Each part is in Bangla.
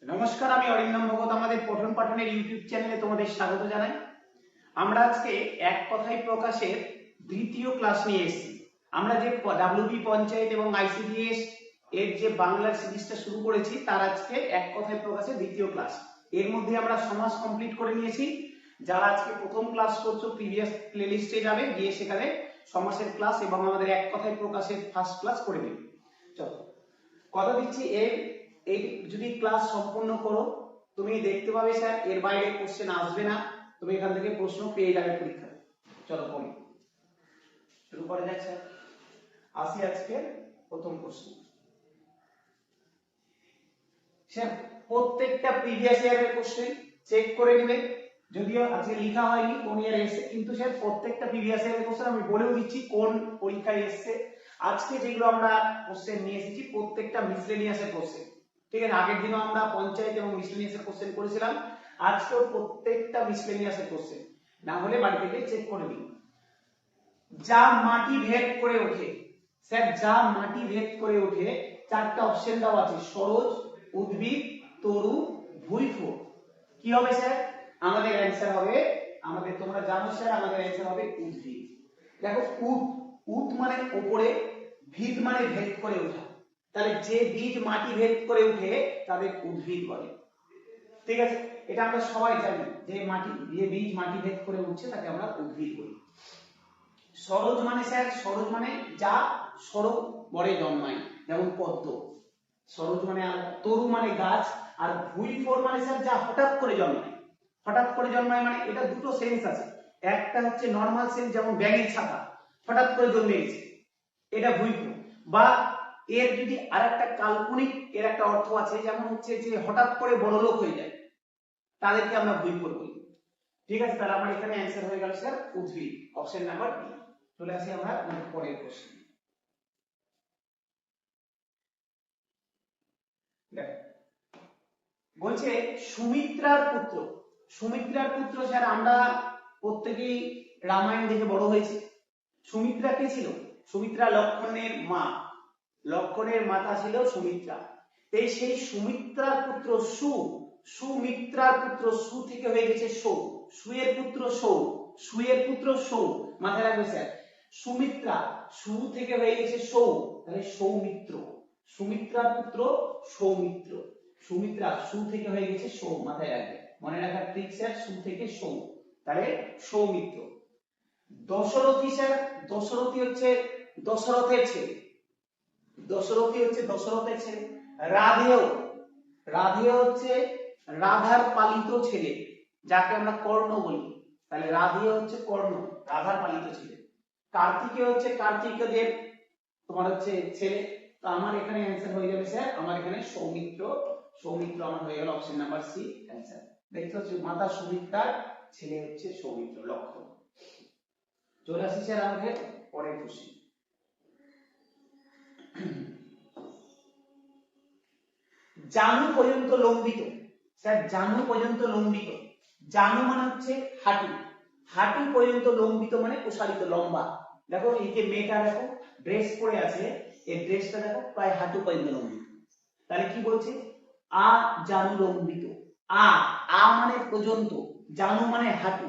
নমস্কার, আমি অরিন্দম ভগত। আমাদের পঠন পাঠনের ইউটিউব চ্যানেলে তোমাদের স্বাগত জানাই। আমরা আজকে এক কথায় প্রকাশের দ্বিতীয় ক্লাস নিয়ে এসেছি। আমরা যে ডাব্লিউবি পঞ্চায়েত এবং আইসিডিএস এর যে বাংলার সিরিজটা শুরু করেছি, তার আজকে এক কথায় প্রকাশের দ্বিতীয় ক্লাস। এর মধ্যে আমরা সমাস কমপ্লিট করে নিয়েছি। যারা আজকে প্রথম ক্লাস করছো, প্রিভিয়াস প্লেলিস্টে যাবে, গিয়ে সেখানে সমাসের ক্লাস এবং আমাদের এক কথায় প্রকাশের ফার্স্ট ক্লাস করে নেবে। চলো, কথা দিচ্ছি এই যদি ক্লাস সম্পূর্ণ করো, তুমি দেখতে পাবে স্যার এর বাইরে কোশ্চেন আসবে না, তুমি এখান থেকে প্রশ্ন পেয়ে যাবে পরীক্ষায়। চলো পড়ি, শুরু করা যাক স্যার। আসি আজকে প্রথম প্রশ্ন। স্যার প্রত্যেকটা প্রিভিয়াস ইয়ারের কোশ্চেন চেক করে নেবে, যদিও আজকে লেখা হয়নি কোন ইয়ারে এসেছে, কিন্তু স্যার প্রত্যেকটা প্রিভিয়াস ইয়ারের কোশ্চেন আমি বলেও দিচ্ছি কোন পরীক্ষায় এসেছে। আজকে যেগুলো আমরা কোশ্চেন নিয়ে এসেছি প্রত্যেকটা মিসলেনিয়াসের কোশ্চেন, ঠিক আছে? আগের দিনও আমরা পঞ্চায়েত এবং মিসলেনিয়াসের কোশ্চেন করেছিলাম, আজকেও প্রত্যেকটা মিসলেনিয়াসের কোশ্চেন। না হলে বাড়ি থেকে চেক করে নিন। যা মাটি ভেদ করে ওঠে, স্যার যা মাটি ভেদ করে ওঠে, চারটা অপশন দেওয়া আছে: সরোজ, উদ্ভিদ, তরু, ভুঁইফোড়। কি হবে স্যার? আমাদের অ্যানসার হবে, আমাদের তোমরা জানো স্যার, আমাদের অ্যানসার হবে উদ্ভিদ। দেখো, উদ মানে উপরে, ভিদ মানে ভেদ করে ওঠা, তাহলে যে বীজ মাটি ভেদ করে উঠে তাদের উদ্ভিদ বলে। ঠিক আছে, এটা আমরা সবাই জানি যে বীজ মাটি ভেদ করে উঠছে তাকে আমরা উদ্ভিদ বলি। সরোজ মানে স্যার, সরোজ মানে যা সরব বরে জন্মায়, যেমন পদ্ম, সরোজ মানে। তরু মানে গাছ, আর ভুঁইফোড় মানে স্যার যা হঠাৎ করে জন্মায়। হঠাৎ করে জন্মায় মানে এটা দুটো সেন্স আছে, একটা হচ্ছে নরমাল সেন্স, যেমন ব্যাঙের ছাতা হঠাৎ করে জন্মে গেছে, এটা ভুঁইফোড়। বা এর যদি আরেকটা কাল্পনিক এর একটা অর্থ আছে, যেমন হচ্ছে যে হঠাৎ করে বড়লোক হয়ে যায়, তাদেরকে আমরা ভুঁইফোড় বলি। ঠিক আছে, তাহলে আমার এখানে অ্যানসার হয়ে গেল স্যার উদ্ভিদ, অপশন নাম্বার বি। চলে আসি আমরা পরের প্রশ্ন। বলছে সুমিত্রার পুত্র। সুমিত্রার পুত্র স্যার আমরা প্রত্যেকেই রামায়ণ দেখে বড় হয়েছি। সুমিত্রা কে ছিল? সুমিত্রা লক্ষণের মা, লক্ষণের মাতা ছিল সুমিত্রা। এই সেই সুমিত্রার পুত্র সুমিত্রার পুত্র সু থেকে হয়ে গেছে সৌ, সুয়ের পুত্র সৌ, সুয়ের পুত্র সৌ। মাথায় রাখবে স্যার, সুমিত্রা সু থেকে হয়ে গেছে সৌ, তাহলে সৌমিত্র। সুমিত্রার পুত্র সৌমিত্র। সুমিত্রা সু থেকে হয়ে গেছে সৌ, মাথায় রাখবে, মনে রাখার ট্রিক স্যার, সু থেকে সৌ, তাহলে সৌমিত্র। দশরথী স্যার, দশরথী হচ্ছে দশরথের ছেলে, দশরথী হচ্ছে দশরথের ছেলে। রাধেয়, রাধেয় হচ্ছে রাধার পালিত ছেলে, যাকে আমরা কর্ণ বলি, তাহলে রাধেয় হচ্ছে কর্ণ, রাধার পালিত ছেলে। কার্তিকেয় হচ্ছে কার্তিকেয়দের তোমার হচ্ছে ছেলে। তো আমার এখানে অ্যানসার হয়ে যাবে স্যার, আমার এখানে সৌমিত্র, সৌমিত্র আমার হয়ে গেল অপশন নাম্বার সি অ্যানসার। দেখতে হচ্ছে মাতা সুমিত্রার ছেলে হচ্ছে সৌমিত্র, লক্ষণ। চলে আসি স্যার আমাদের পরের প্রশ্ন। জানু পর্যন্ত লম্বিত, স্যার জানু পর্যন্ত লম্বিত, জানু মানে হচ্ছে হাঁটু, হাঁটু পর্যন্ত লম্বিত মানে প্রসারিত, লম্বা। দেখো এই যে মেয়েটা দেখো ড্রেস পরে আছে, এই ড্রেসটা দেখো প্রায় হাঁটু পর্যন্ত লম্বিত, তাহলে কি বলছে? আ জানু লম্বিত। আ আ মানে পর্যন্ত, জানু মানে হাঁটু,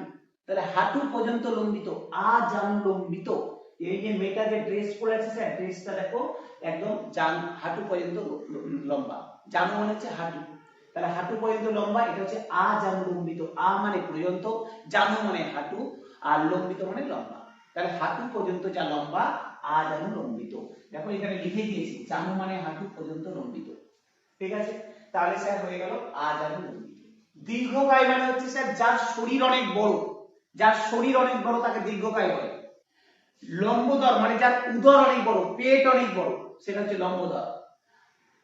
তাহলে হাঁটু পর্যন্ত লম্বিত, আ জানু লম্বিত। এই যে মেয়েটা যে ড্রেস পরে আছে স্যার, ড্রেসটা দেখো একদম হাঁটু পর্যন্ত লম্বা, জানু মানে হচ্ছে হাঁটু, তাহলে হাঁটু পর্যন্ত লম্বা, এটা হচ্ছে আ জানু লম্বিত। আ মানে পর্যন্ত, জানু মানে হাঁটু, আর লম্বিত মানে লম্বা, তাহলে হাঁটু পর্যন্ত যা লম্বা, আ জানু লম্বিত। দেখো এখানে লিখে দিয়েছি, জানু মানে হাঁটু পর্যন্ত লম্বিত। ঠিক আছে, তাহলে স্যার হয়ে গেল আ জানু লম্বিত। দীর্ঘকায় মানে হচ্ছে স্যার যার শরীর অনেক বড়, যার শরীর অনেক বড় তাকে দীর্ঘকায় বলে। লম্বোদর মানে যার উদর অনেক বড়, পেট অনেক বড়, সেটা হচ্ছে লম্বোদর।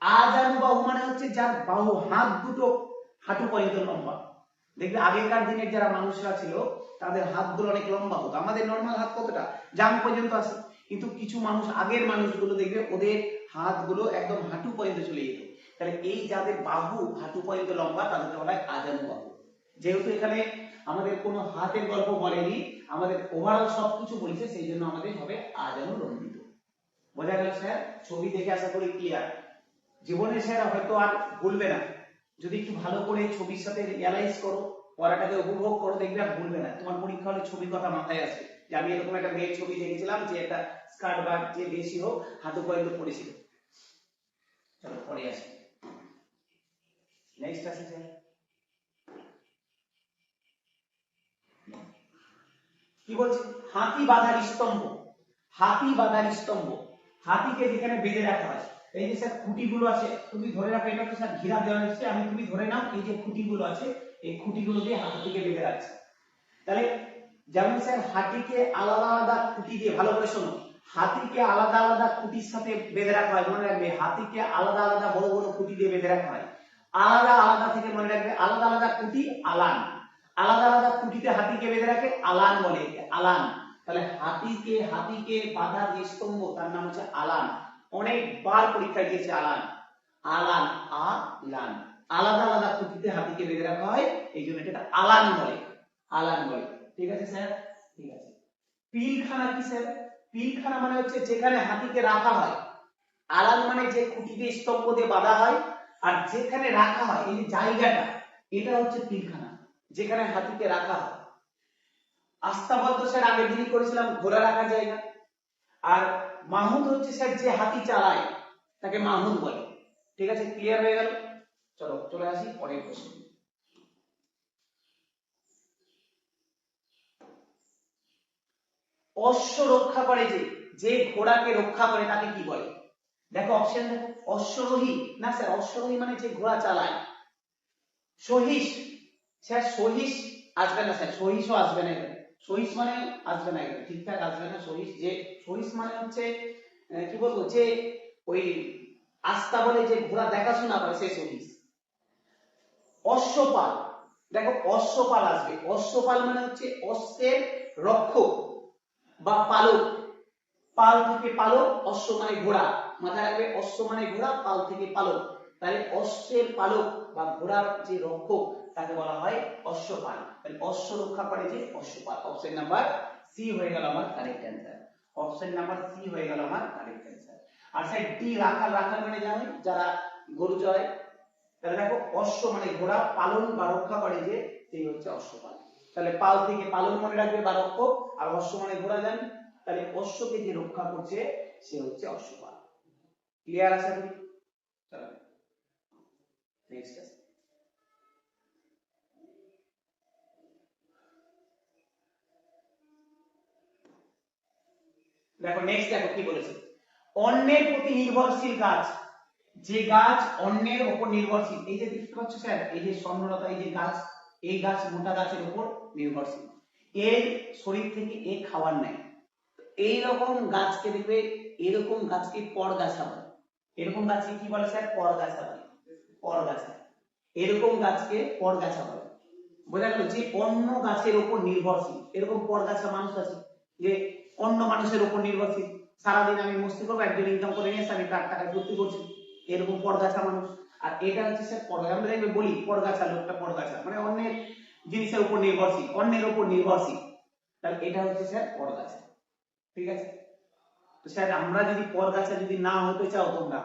আজানু বাহু মানে হচ্ছে যার বাহু, হাত দুটো হাঁটু পর্যন্ত লম্বা। দেখবে আগেকার দিনের যারা মানুষরা ছিল তাদের হাতগুলো অনেক লম্বা হতো, আমাদের নরমাল হাত কতটা জাম পর্যন্ত আসে, কিন্তু কিছু মানুষ, আগের মানুষগুলো দেখবে ওদের হাতগুলো একদম হাঁটু পর্যন্ত চলে যেত। তাহলে এই যাদের বাহু হাঁটু পর্যন্ত লম্বা তাদেরকে বলা হয় আজানু বাহু। যেহেতু এখানে আমাদের কোনো হাতের গল্প বলেনি, আমাদের ওভারঅল সবকিছু বলেছে, সেই জন্য আমাদের হবে আজানু লম্বিত। বোঝা গেল স্যার? ছবি দেখে আশা করি ক্লিয়ার। জীবনে স্যার হয়তো আর ভুলবে না, যদি একটু ভালো করে ছবির সাথে রিয়ালাইজ করো, পড়াটাকে উপভোগ করো, দেখবে আর ভুলবে না। তোমার পরীক্ষা হলে ছবির কথা মাথায় আসবে যে আমি এরকম একটা মেয়ের ছবি দেখেছিলাম যে একটা স্কার্ট বা যে বেশি হোক হাঁটু পর্যন্ত পড়েছিল। চলো পরে আসি, নেক্সট আসি স্যার। কি বলছে? হাতি বাঁধার স্তম্ভ। হাতি বাঁধার স্তম্ভ, হাতিকে যেখানে বেঁধে রাখা হয়, এই যে স্যার খুঁটিগুলো আছে, তুমি ধরে রাখো, এটা তো স্যার ঘিরা দেওয়া হচ্ছে, আমি তুমি ধরে নাও এই যে খুঁটিগুলো আছে, এই খুঁটিগুলো দিয়ে হাতিকে বেঁধে রাখছে। তাহলে যেমন স্যার হাতিকে আলাদা আলাদা খুঁটি দিয়ে, ভালো করে শোনো, হাতিকে আলাদা আলাদা খুঁটির সাথে বেঁধে রাখা হয়, মনে রাখবে হাতিকে আলাদা আলাদা বড় বড় খুঁটি দিয়ে বেঁধে রাখা হয়। আলাদা আলাদা থেকে মনে রাখবে আলাদা আলাদা খুঁটি আলান, আলাদা আলাদা খুঁটিতে হাতিকে বেঁধে রাখে আলান বলে, আলান। তাহলে হাতিকে বাঁধার যে স্তম্ভ তার নাম হচ্ছে আলান। অনেকবার পরীক্ষায় দিয়েছে আলান, আলান, আলান। আলাদা আলাদা খুঁটিতে হাতিকে বেঁধে রাখা হয়, এই জন্য এটা আলান বলে, আলান বলে। ঠিক আছে স্যার, ঠিক আছে। পিলখানা কি স্যার? পিলখানা মানে হচ্ছে যেখানে হাতিকে রাখা হয়। আলান মানে যে খুঁটি দিয়ে স্তম্ভ দিয়ে বাঁধা হয়, আর যেখানে রাখা হয় এই যে জায়গাটা, এটা হচ্ছে পিলখানা, যেখানে হাতিকে রাখা হয়। আস্তাবল স্যার আগের দিনই করেছিলাম, ঘোড়া রাখার জায়গা। আর মাহুত হচ্ছে স্যার যে হাতি চালায় তাকে মাহুত বলে। ঠিক আছে, ক্লিয়ার হয়ে গেল? চলো চলে আসি পরের প্রশ্ন। অশ্ব রক্ষা করে যে ঘোড়াকে রক্ষা করে তাকে কি বলে? দেখো অপশন দেখো, অশ্বরোহী না স্যার, অশ্বরোহী মানে যে ঘোড়া চালায়। সহিস স্যার, সহিস আসবে না স্যার, সহিসও আসবে না এখানে, সহিস মানে আসবে না এখানে, ঠিকঠাক আসবে না সহিস। যে সহিস মানে হচ্ছে কি বলবো, যে ওই আস্থা বলে যে ঘোড়া দেখাশোনা করে সে সহিস। অশ্বপাল, দেখো অশ্বপাল আসবে, অশ্বপাল মানে হচ্ছে অশ্বের রক্ষক বা পালক। পাল থেকে পালক, অশ্ব মানে ঘোড়া, মাথায় রাখবে অশ্ব মানে ঘোড়া, পাল থেকে পালক। তাহলে অশ্বের পালক বা ঘোড়ার যে রক্ষক তাকে বলা হয় অশ্বপাল। তাহলে অশ্ব রক্ষা করে যে অশ্বপাল। অপশন নাম্বার সি হয়ে গেল আমার correct answer. Option number C হয়ে গেল আমার কারেক্ট অ্যান্সার। আর স্যার ডি রাখাল, রাখাল মানে জানো যারা গরু চড়ায়। তাহলে দেখো অশ্ব মানে ঘোড়া, পালন বা রক্ষা করে যে সেই হচ্ছে অশ্বপাল। তাহলে পাল থেকে পালন মনে রাখবে বা রক্ষক, আর অশ্ব মানে ঘোড়া জানি, তাহলে অশ্বকে যে রক্ষা করছে সে হচ্ছে অশ্বপাল। ক্লিয়ার আছে? চলো নেক্সট আছে। দেখো নেক্সট দেখো কি বলেছে, অন্যের প্রতি নির্ভরশীল গাছ, যে গাছ অন্যের উপর নির্ভরশীল। এই যে দেখতে পাচ্ছ স্যার, এই যে স্বর্ণলতা, এই যে গাছ, এই গাছ মোটা গাছের উপর নির্ভরশীল, এর শরীর থেকে এ খাবার নেয়। এইরকম গাছকে দেখবে, এরকম গাছকে পরগাছা বলে। এরকম গাছকে কি বলে স্যার? পরগাছা বলে, পরগাছা। এরকম গাছকে পরগাছা বলে। বোঝা গেল? যে অন্য গাছের উপর নির্ভরশীল, এরকম পরগাছা মানুষ আছে যে অন্য মানুষের উপর নির্ভরশীল। সারাদিন আমি মস্তি করবো, একজন ইনকাম করে নিয়ে এসে আমি তার টাকায় ভর্তি করছি, এরকম পরগাছা মানুষ। আর এটা হচ্ছে স্যার পরগাছা। আমরা দেখবে বলি পরগাছা, লোকটা পরগাছা, মানে অন্যের জিনিসের উপর নির্ভরশীল, অন্যের উপর নির্ভরশীল। তাহলে এটা হচ্ছে স্যার পরগাছা। ঠিক আছে? তো স্যার আমরা যদি পরগাছা যদি না হতে চাও তোমরা,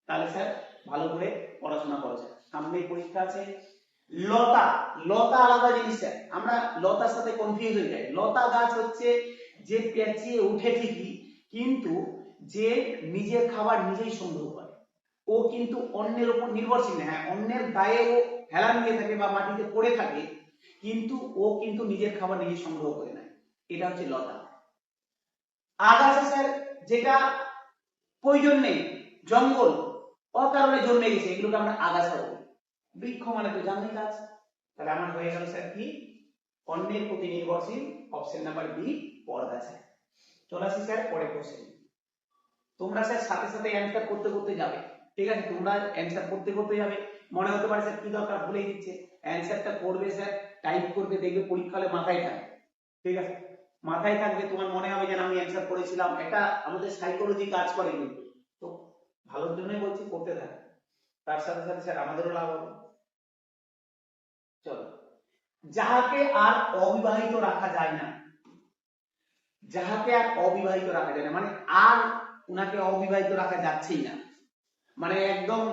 তাহলে স্যার ভালো করে পড়াশোনা করো। সামনে পরীক্ষা আছে। লতা, লতা আলাদা জিনিস স্যার, আমরা লতার সাথে কনফিউজ হয়ে যাই। লতা গাছ হচ্ছে যে পেঁচিয়ে উঠে ঠিকই, কিন্তু যে নিজের খাবার নিজেই সংগ্রহ করে, ও কিন্তু অন্যের উপর নির্ভরশীল না। হ্যাঁ, অন্যের গায়ে ও হেলান দিয়ে থাকে বা মাটিতে পড়ে থাকে, কিন্তু ও কিন্তু নিজের খাবার নিজে সংগ্রহ করে নেয়। এটা হচ্ছে লতা। আগাছা স্যার, যেটা প্রয়োজন নেই, জঙ্গল অকারণে জন্মে গেছে, এগুলোকে আমরা আগাছা বলি। বৃক্ষ মানে তো জানই গাছ। তাহলে আমার হয়ে গেল স্যার কি? অন্যের প্রতি নির্ভরশীল, অপশন নাম্বার বি পরগাছা। চলে আসি স্যার পরের কোশ্চেন। তোমরা স্যার সাথে সাথে অ্যান্সার করতে করতে যাবে। ঠিক আছে, তোমরা অ্যান্সার করতে করতে যাবে। মনে হতে পারে স্যার কি দরকার, ভুলে দিচ্ছে, অ্যান্সারটা করবে স্যার, টাইপ করবে, দেখবে পরীক্ষা হলে মাথায় থাকবে। ঠিক আছে, মাথায় থাকবে, তোমার মনে হবে যে আমি অ্যান্সার করেছিলাম। এটা আমাদের সাইকোলজি কাজ করে, কিন্তু তো ভালোর জন্যই বলছি, করতে থাকে, তার সাথে সাথে স্যার আমাদেরও লাভ হবে। চলো, যাহাকে আর অবিবাহিত রাখা যায় না, যাহাকে আর অবিবাহিত রাখা যায় না মানে আর উনাকে অবিবাহিত রাখা যাচ্ছেই না, মানে একদম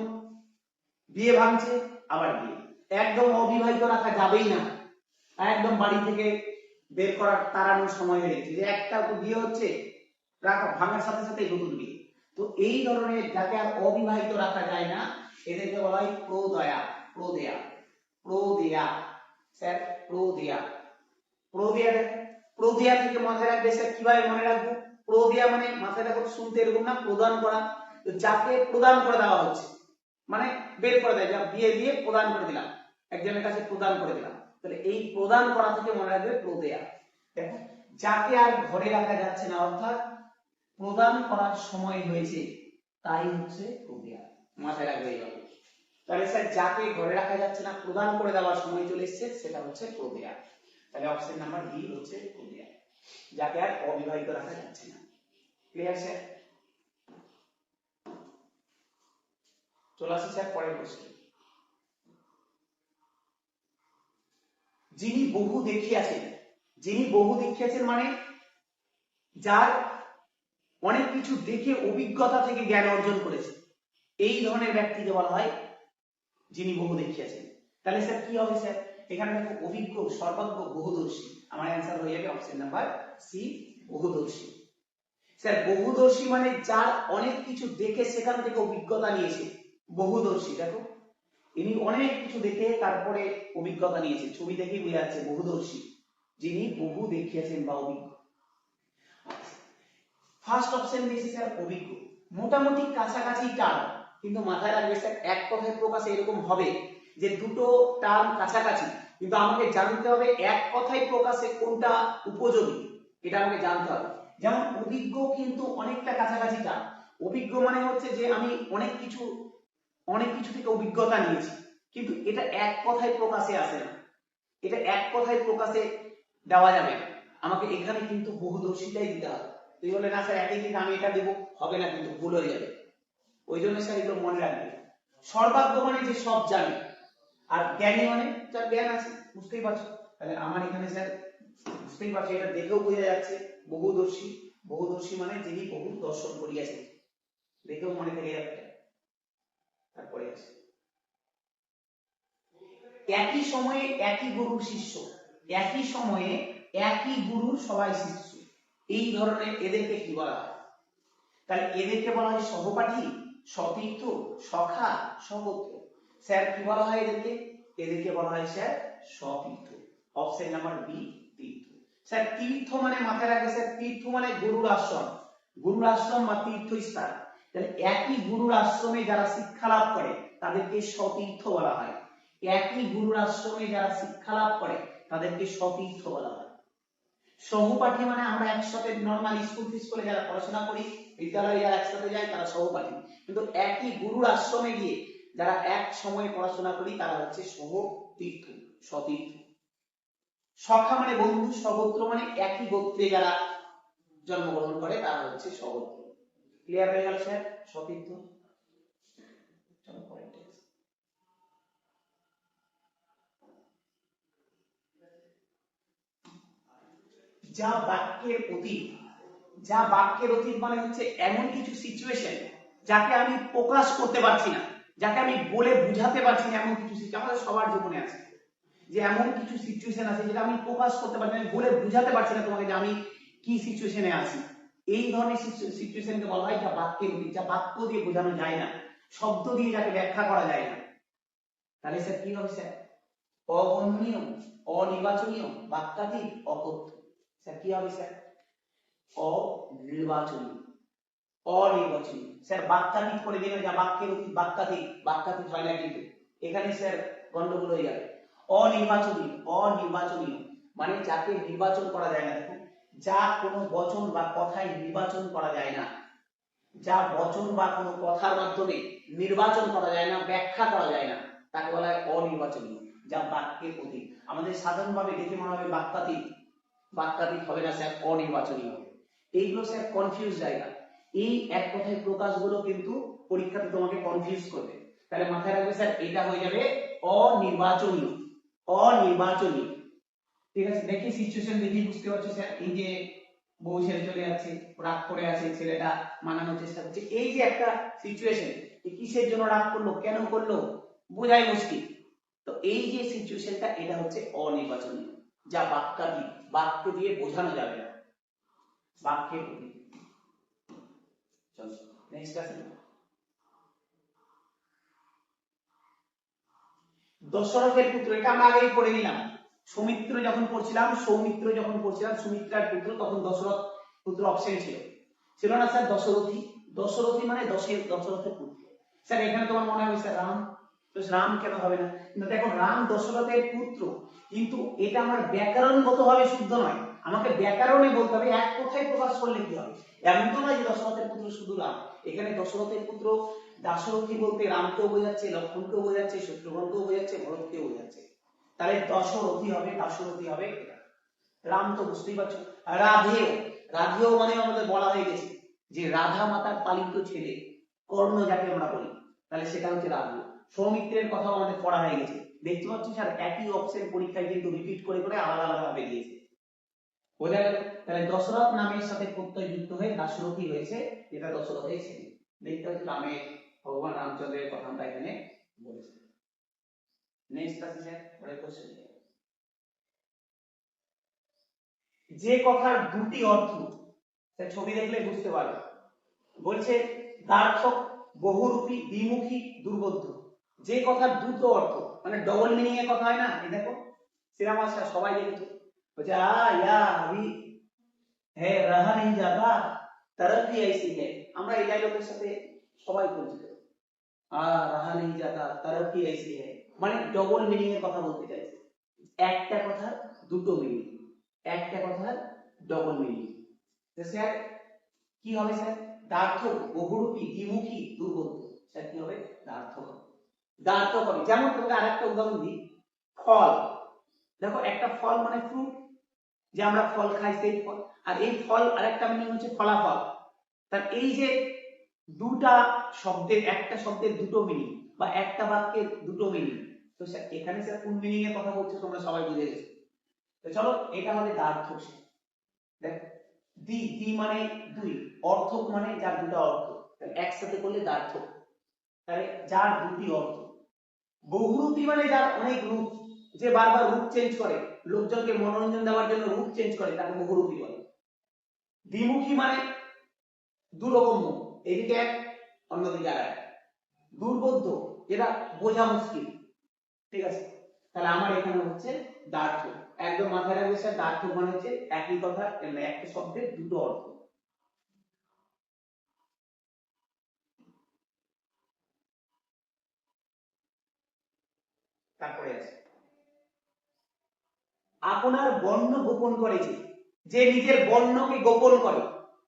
বিয়ে ভাঙছে, আবার বিয়ে। একদম অবিবাহিত রাখা যাবেই না, একদম বাড়ি থেকে বের করার তাড়ানোর সময় হয়ে গেছে যে একটা বিয়ে হচ্ছে, রাখা ভাঙার সাথে সাথে নতুন বিয়ে। তো এই ধরনের যাকে আর অবিবাহিত রাখা যায় না এদেরকে বলা হয় প্রদয়া। প্রদেয়া, প্রদেয়া স্যার, প্রদেয়া। প্রদেয়া, প্রদেয়া থেকে মাথায় রাখবে স্যার, কিভাবে মনে রাখবো? প্রদেয়া মানে মাথায় রাখো, শুনতে এরকম না, প্রদান করা। তো যাকে প্রদান করে দেওয়া হচ্ছে মানে বের করে দেয়, যা বিয়ে দিয়ে প্রদান করে দিলাম, একজনের কাছে প্রদান করে দিলাম, তাহলে এই প্রদান করা থেকে মনে রাখবে প্রদেয়া। দেখো, যাকে আর ঘরে রাখা যাচ্ছে না অর্থাৎ প্রদান করার সময় হয়েছে তাই হচ্ছে প্রদেয়া, মাথায় রাখবে এইভাবে। তাহলে স্যার যাকে ঘরে রাখা যাচ্ছে না প্রদান করে দেওয়ার সময় চলে এসেছে সেটা হচ্ছে প্রদেয়া। তাহলে অপশন নাম্বার বি হচ্ছে প্রদেয়া, যাকে আর অবিবাহিত রাখা যাচ্ছে না। Clear sir? চলে আসি স্যার পরের প্রশ্ন। যিনি বহু দেখিয়াছেন, যিনি বহু দেখিয়াছেন মানে যার অনেক কিছু দেখে অভিজ্ঞতা থেকে জ্ঞান অর্জন করেছে, এই ধরনের ব্যক্তিকে বলা হয় যিনি বহু দেখিয়াছেন। তাহলে স্যার কি হবে স্যার? এখানে দেখো অভিজ্ঞ, সর্বজ্ঞ, বহুদর্শী। আমার অ্যান্সার হয়ে যাবে অপশন নাম্বার সি, বহুদর্শী। স্যার বহুদর্শী মানে যার অনেক কিছু দেখে সেখান থেকে অভিজ্ঞতা নিয়েছে, বহুদর্শী। দেখো ইনি অনেক কিছু দেখে তারপরে অভিজ্ঞতা নিয়েছে, ছবি দেখেই বোঝা যাচ্ছে বহুদর্শী, যিনি বহু দেখিয়েছেন বা অভিজ্ঞ। ফার্স্ট অপশন দিয়েছে স্যার অভিজ্ঞ, মোটামুটি কাছাকাছি টার্ম, কিন্তু মাথায় রাখবে স্যার এক কথায় প্রকাশে এরকম হবে যে দুটো টার্ম কাছাকাছি, কিন্তু আমাকে জানতে হবে এক কথায় প্রকাশে কোনটা উপযোগী, এটা আমাকে জানতে হবে। যেমন অভিজ্ঞ কিন্তু অনেকটা কাছাকাছি টার্ম, অভিজ্ঞ মানে হচ্ছে যে আমি অনেক কিছু থেকে অভিজ্ঞতা নিয়েছি, কিন্তু এটা এক কথায় প্রকাশে আসে না, এটা এক কথায় প্রকাশে দেওয়া যাবে না, আমাকে এখানে কিন্তু বহুদর্শিতাই দিতে হবে। তুই বলে না স্যার একই থেকে আমি এটা দেবো, হবে না, কিন্তু ভুল হয়ে যাবে। ওই জন্য স্যার এগুলো মনে রাখবে। সর্বাজ্ঞ মানে যে সব জানে, আর জ্ঞানী মানে যার জ্ঞান আছে, বুঝতেই পারছো। তাহলে আমার এখানে স্যার বুঝতেই পারছো, এটা দেখেও বোঝা যাচ্ছে বহুদর্শী। বহুদর্শী মানে যিনি বহু দর্শন করিয়াছেন, দেখেও মনে থেকে যাবে। তারপরে আছে একই সময়ে একই গুরুর শিষ্য, একই সময়ে একই গুরুর সবাই শিষ্য, এই ধরনের এদেরকে কি বলা হয়? তাহলে এদেরকে বলা হয় সহপাঠী, সতীর্থ, সখা, সহোত্র। স্যার কি বলা হয় এদেরকে? এদেরকে বলা হয় স্যার সতীর্থ। অপশন নাম্বার বি, তীর্থ। স্যার তীর্থ মানে মাথায় রাখবে স্যার, তীর্থ মানে গুরুর আশ্রম, গুরুর আশ্রম বা তীর্থস্থান। তাহলে একই গুরুর আশ্রমে যারা শিক্ষা লাভ করে তাদেরকে সতীর্থ বলা হয়, একই গুরুর আশ্রমে যারা শিক্ষা লাভ করে তাদেরকে সতীর্থ বলা হয়। সহপাঠী মানে আমরা একসাথে নরমাল স্কুলে যারা পড়াশোনা করি, বিদ্যালয়ে যারা একসাথে যায় তারা সহপাঠী, কিন্তু একই গুরুর আশ্রমে গিয়ে যারা এক সময়ে পড়াশোনা করি তারা হচ্ছে সহতীর্থ, সতীর্থ। সখা মানে বন্ধু, সহোত্র মানে একই গোত্রে যারা জন্মগ্রহণ করে তারা হচ্ছে সহোত্র। ক্লিয়ার হয়ে গেল স্যার সতীর্থ? চলো পরের যা বাক্যের অতীত, যা বাক্যের অতীত মানে হচ্ছে এমন কিছু সিচুয়েশন যাকে আমি প্রকাশ করতে পারছি না, যাকে আমি বলে বুঝাতে পারছি না, এমন কিছু সিচুয়েশন আমাদের সবার জীবনে আছে, যে এমন কিছু সিচুয়েশন আছে যেটা আমি প্রকাশ করতে পারছি না, বলে বুঝাতে পারছি না তোমাকে যে আমি কি সিচুয়েশনে আছি। এই ধরনের সিচুয়েশনকে বলা হয় যা বাক্যের অতীত, যা বাক্য দিয়ে বোঝানো যায় না, শব্দ দিয়ে যাকে ব্যাখ্যা করা যায় না। তাহলে স্যার কি হবে স্যার? অবর্ণনীয়, অনির্বাচনীয়, বাক্যাতীত, অকথ্য। স্যার কি হবে স্যার? অনির্বাচনীয়, অনির্বাচনীয়। স্যার বাক্যাতীত করে দিলে যা বাক্যের অতীত, বাক্যাতীত, বাক্যাতীত হয় না কিন্তু এখানে স্যার গন্ডগোল হয়ে যাবে। অনির্বাচনীয়, অনির্বাচনীয় মানে যাকে নির্বাচন করা যায় না। দেখো যা কোনো বচন বা কথায় নির্বাচন করা যায় না, যা বচন বা কোনো কথার মাধ্যমে নির্বাচন করা যায় না, ব্যাখ্যা করা যায় না, তাকে বলা হয় অনির্বাচনীয়, যা বাক্যের অতীত। আমাদের সাধারণভাবে দেখে মনে হবে বাক্যাতীত, বাক্যাতীত হবে না স্যার, অনির্বাচনীয় হবে। এইগুলো স্যার কনফিউজ জায়গা, এই এক কথায় প্রকাশগুলো কিন্তু পরীক্ষাতে তোমাকে কনফিউজ করবে। তাহলে মাথায় রাখবে স্যার এটা হয়ে যাবে অনির্বাচনীয়, অনির্বাচনীয়। ঠিক আছে, দেখি সিচুয়েশন দেখি বুঝতে পারছো স্যার, এই যে বউ ছেড়ে চলে যাচ্ছে, রাগ করে আছে, ছেলেটা মানানোর চেষ্টা করছে, এই যে একটা সিচুয়েশন, কিসের জন্য রাগ করলো, কেন করলো, বোঝাই মুশকিল। তো এই যে সিচুয়েশনটা, এটা হচ্ছে অনির্বাচনীয়, যা বাক্যাতীত, বাক্য দিয়ে বোঝানো যাবে না, বাক্যের অতীত। চলো নেক্সট আসি। দশরথের পুত্র, এটা আমরা আগেই পড়ে নিলাম। সৌমিত্র যখন পড়ছিলাম, সুমিত্রার পুত্র, তখন দশরথ পুত্র অপশন ছিল না স্যার? দশরথী, দশরথী মানে দশরথের পুত্র। স্যার এখানে তোমার মনে হবে স্যার রাম, তো রাম কেন হবে না? কিন্তু দেখো রাম দশরথের পুত্র, কিন্তু এটা আমার ব্যাকরণগত ভাবে শুদ্ধ নয়, আমাকে ব্যাকরণে বলতে হবে এক কথায় প্রকাশ করলে কি হবে। এমন তো নয় যে দশরথের পুত্র শুধু রাম, এখানে দশরথের পুত্র দাশরথী বলতে রামকেও বোঝাচ্ছে, লক্ষ্মণকেও বোঝাচ্ছে, শত্রুঘ্নকেও বোঝাচ্ছে, ভরতকেও বোঝাচ্ছে। তাহলে দশরথী হবে, দাশরথী হবে। রাম তো বুঝতেই পারছো। রাধেও মানে আমাদের বলা হয়ে গেছে যে রাধা মাতার পালিত ছেলে, কর্ণ যাকে আমরা বলি, তাহলে সেটা হচ্ছে রাধেয়। সৌমিত্রের কথাও আমাদের পড়া হয়ে গেছে। দেখতে পাচ্ছ স্যার একই অপশন পরীক্ষায় কিন্তু রিপিট করে করে আলাদা আলাদা ভাবে দিয়েছে, বোঝা গেল? তাহলে দশরথ নামের সাথে প্রত্যয় যুক্ত হয়ে দাশরথী হয়েছে, যেটা দশরথের ছেলে। দেখতে পাচ্ছ রামের, ভগবান রামচন্দ্রের কথা আমরা এখানে বলেছি। নেক্সট আছে স্যার পরের কোশ্চেন। যে কথার দুটি অর্থ, ছবি দেখলে বুঝতে পারবে, বলছে দ্বার্থক, বহুরূপী, দ্বিমুখী, দুর্বোধ্য। যে কথার দুটো অর্থ, মানে ডবল মিনিং এর কথা হয় না, এই দেখো সিনেমা সবাই দেখেছে, বলছে ইয়া अभी है रहा नहीं जाता तरफ ही ऐसी है। আমরা এই ডায়লগের সাথে সবাই পরিচিত, रहा नहीं जाता तरफ ही ऐसी है, মানে ডবল মিনিং এর কথা বলতে চাইছে। একটা কথার দুটো মিনিং, একটা কথার ডবল মিনিং। তো স্যার কি হবে স্যার? দ্বার্থক, বহুরূপী, দ্বিমুখী, দুর্বোধ্য। স্যার কি হবে? দ্বার্থক হবে, দ্বার্থক হবে। যেমন তোমাকে আরেকটা উদাহরণ দিই, ফল। দেখো একটা ফল মানে ফ্রুট, যে আমরা ফল খাই সেই ফল, আর এই ফল আরেকটা মিনিং হচ্ছে ফলাফল। তার এই যে দুটা শব্দের, একটা শব্দের দুটো মিনিং বা একটা বাক্যের দুটো মিনিং, তো স্যার এখানে স্যার কোন মিনিং এর কথা বলছে তোমরা সবাই বুঝে গেছো। তো চলো এটা হবে দ্বার্থক। দেখো দ্বি মানে দুই, অর্থক মানে যার দুটো অর্থ, একসাথে করলে দ্বার্থক, তাহলে যার দুটি অর্থ। বহুরূপী মানে যার অনেক রূপ, যে বারবার রূপ চেঞ্জ করে, লোকজনকে মনোরঞ্জন দেওয়ার জন্য রূপ চেঞ্জ করে, তাকে বহুরূপী বলে। দ্বিমুখী মানে দুরকম মুখ, এদিকে এক অন্যদিকে আর এক। দুর্বোধ্য, যেটা বোঝা মুশকিল। ঠিক আছে, তাহলে আমার এখানে হচ্ছে দ্বার্থক। একদম মাথায় রাখবে স্যার, দ্বার্থক মানে হচ্ছে একই কথা, একটা শব্দের দুটো অর্থ। তারপরে আছে আপনার বর্ণ গোপন করেছে, যে নিজের বর্ণকে গোপন করে,